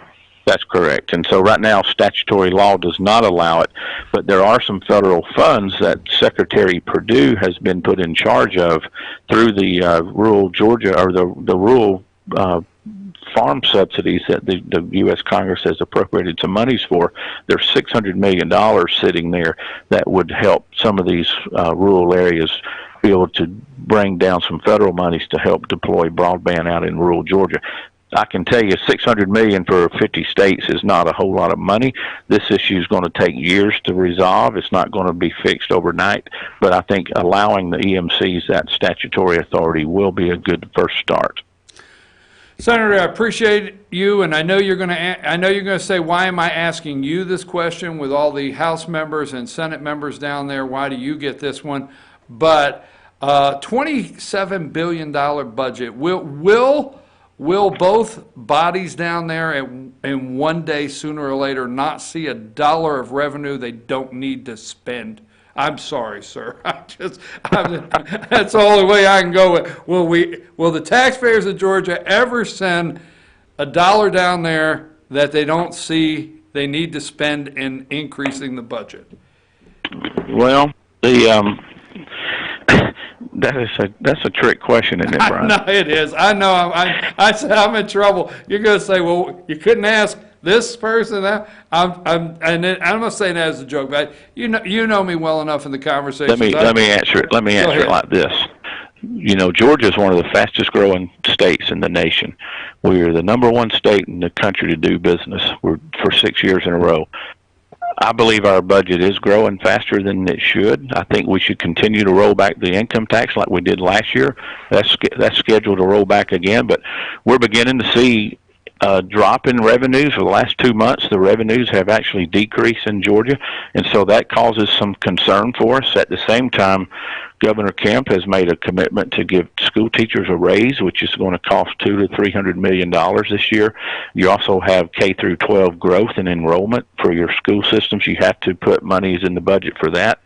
S14: That's correct. And so right now, statutory law does not allow it, but there are some federal funds that Secretary Perdue has been put in charge of through the rural Georgia, or the rural farm subsidies that the U.S. Congress has appropriated some monies for. There's $600 million sitting there that would help some of these rural areas be able to bring down some federal monies to help deploy broadband out in rural Georgia. I can tell you $600 million for 50 states is not a whole lot of money. This issue is going to take years to resolve. It's not going to be fixed overnight, but I think allowing the EMCs that statutory authority will be a good first start.
S1: Senator, I appreciate you, and I know you're going to say, why am I asking you this question with all the House members and Senate members down there? Why do you get this one? But $27 billion budget. Will both bodies down there in one day, sooner or later, not see a dollar of revenue they don't need to spend? I'm sorry, sir. That's the only way I can go with. Will the taxpayers of Georgia ever send a dollar down there that they don't see they need to spend in increasing the budget?
S14: Well, that's a trick question, isn't it, Brian?
S1: No, it is. I know. I said I'm in trouble. You're going to say, well, you couldn't ask this person that. I'm not saying that as a joke, but you know me well enough in the conversation.
S14: Let me answer it. Let me answer it like this. Georgia is one of the fastest growing states in the nation. We're the number one state in the country to do business. We're for 6 years in a row. I believe our budget is growing faster than it should. I think we should continue to roll back the income tax like we did last year. That's scheduled to roll back again, but we're beginning to see a drop in revenues. For the last 2 months, the revenues have actually decreased in Georgia, and so that causes some concern for us. At the same time, Governor Kemp has made a commitment to give school teachers a raise, which is going to cost $200 to $300 million this year. You also have K through 12 growth and enrollment for your school systems. You have to put monies in the budget for that.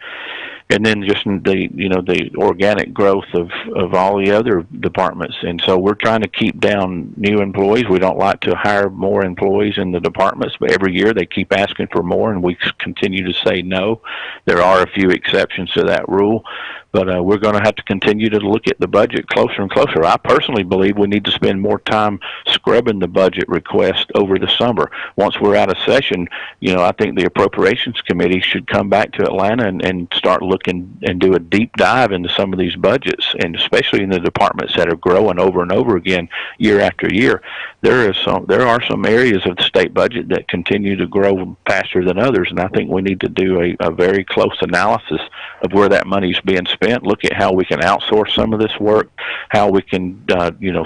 S14: And then just the organic growth of all the other departments. And so we're trying to keep down new employees. We don't like to hire more employees in the departments, but every year they keep asking for more, and we continue to say no. There are a few exceptions to that rule, but we're going to have to continue to look at the budget closer and closer. I personally believe we need to spend more time scrubbing the budget request over the summer. Once we're out of session, I think the Appropriations Committee should come back to Atlanta and start looking and do a deep dive into some of these budgets, and especially in the departments that are growing over and over again year after year. There are some areas of the state budget that continue to grow faster than others, and I think we need to do a very close analysis of where that money is being spent, look at how we can outsource some of this work, how we can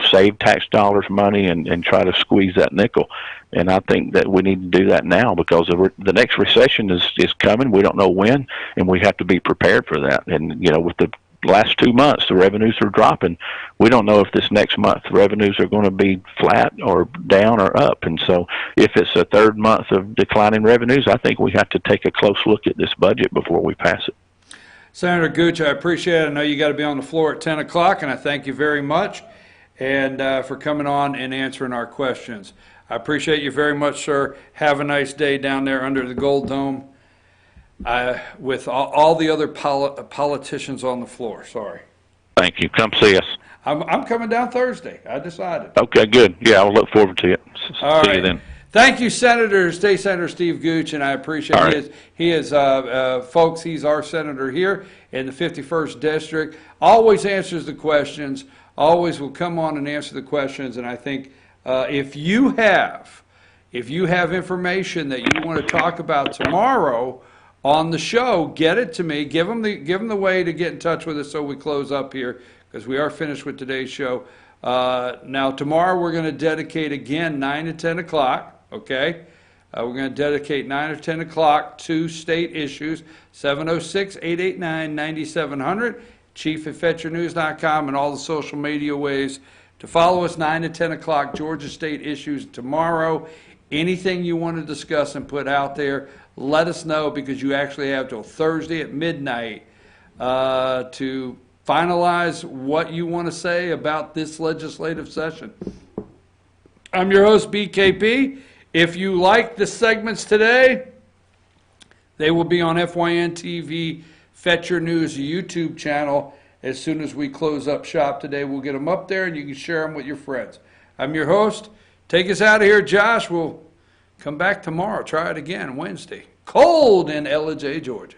S14: save tax dollars money and try to squeeze that nickel. And I think that we need to do that now, because the next recession is coming. We don't know when, and we have to be prepared for that. And, with the last 2 months, the revenues are dropping. We don't know if this next month revenues are going to be flat or down or up. And so if it's a third month of declining revenues, I think we have to take a close look at this budget before we pass it.
S1: Senator Gooch, I appreciate it. I know you got to be on the floor at 10 o'clock, and I thank you very much and for coming on and answering our questions. I appreciate you very much, sir. Have a nice day down there under the Gold Dome with all the other politicians on the floor. Sorry.
S14: Thank you. Come see us.
S1: I'm coming down Thursday. I decided.
S14: Okay, good. Yeah, I'll look forward to it.
S1: All
S14: see
S1: right.
S14: you then.
S1: Thank you, State Senator Steve Gooch, and I appreciate folks, he's our senator here in the 51st District. Always answers the questions, always will come on and answer the questions, and I think if you have information that you want to talk about tomorrow on the show, get it to me. Give them the way to get in touch with us so we close up here, because we are finished with today's show. Now, tomorrow we're going to dedicate again 9 to 10 o'clock. Okay, we're going to dedicate 9 or 10 o'clock to state issues. 706-889-9700, chief@fetyournews.com, and all the social media ways to follow us. 9 to 10 o'clock, Georgia State issues tomorrow. Anything you want to discuss and put out there, let us know, because you actually have till Thursday at midnight to finalize what you want to say about this legislative session. I'm your host, BKP. If you like the segments today, they will be on FYN TV, Fetch Your News YouTube channel. As soon as we close up shop today, we'll get them up there and you can share them with your friends. I'm your host. Take us out of here, Josh. We'll come back tomorrow. Try it again Wednesday. Cold in LJ, Georgia.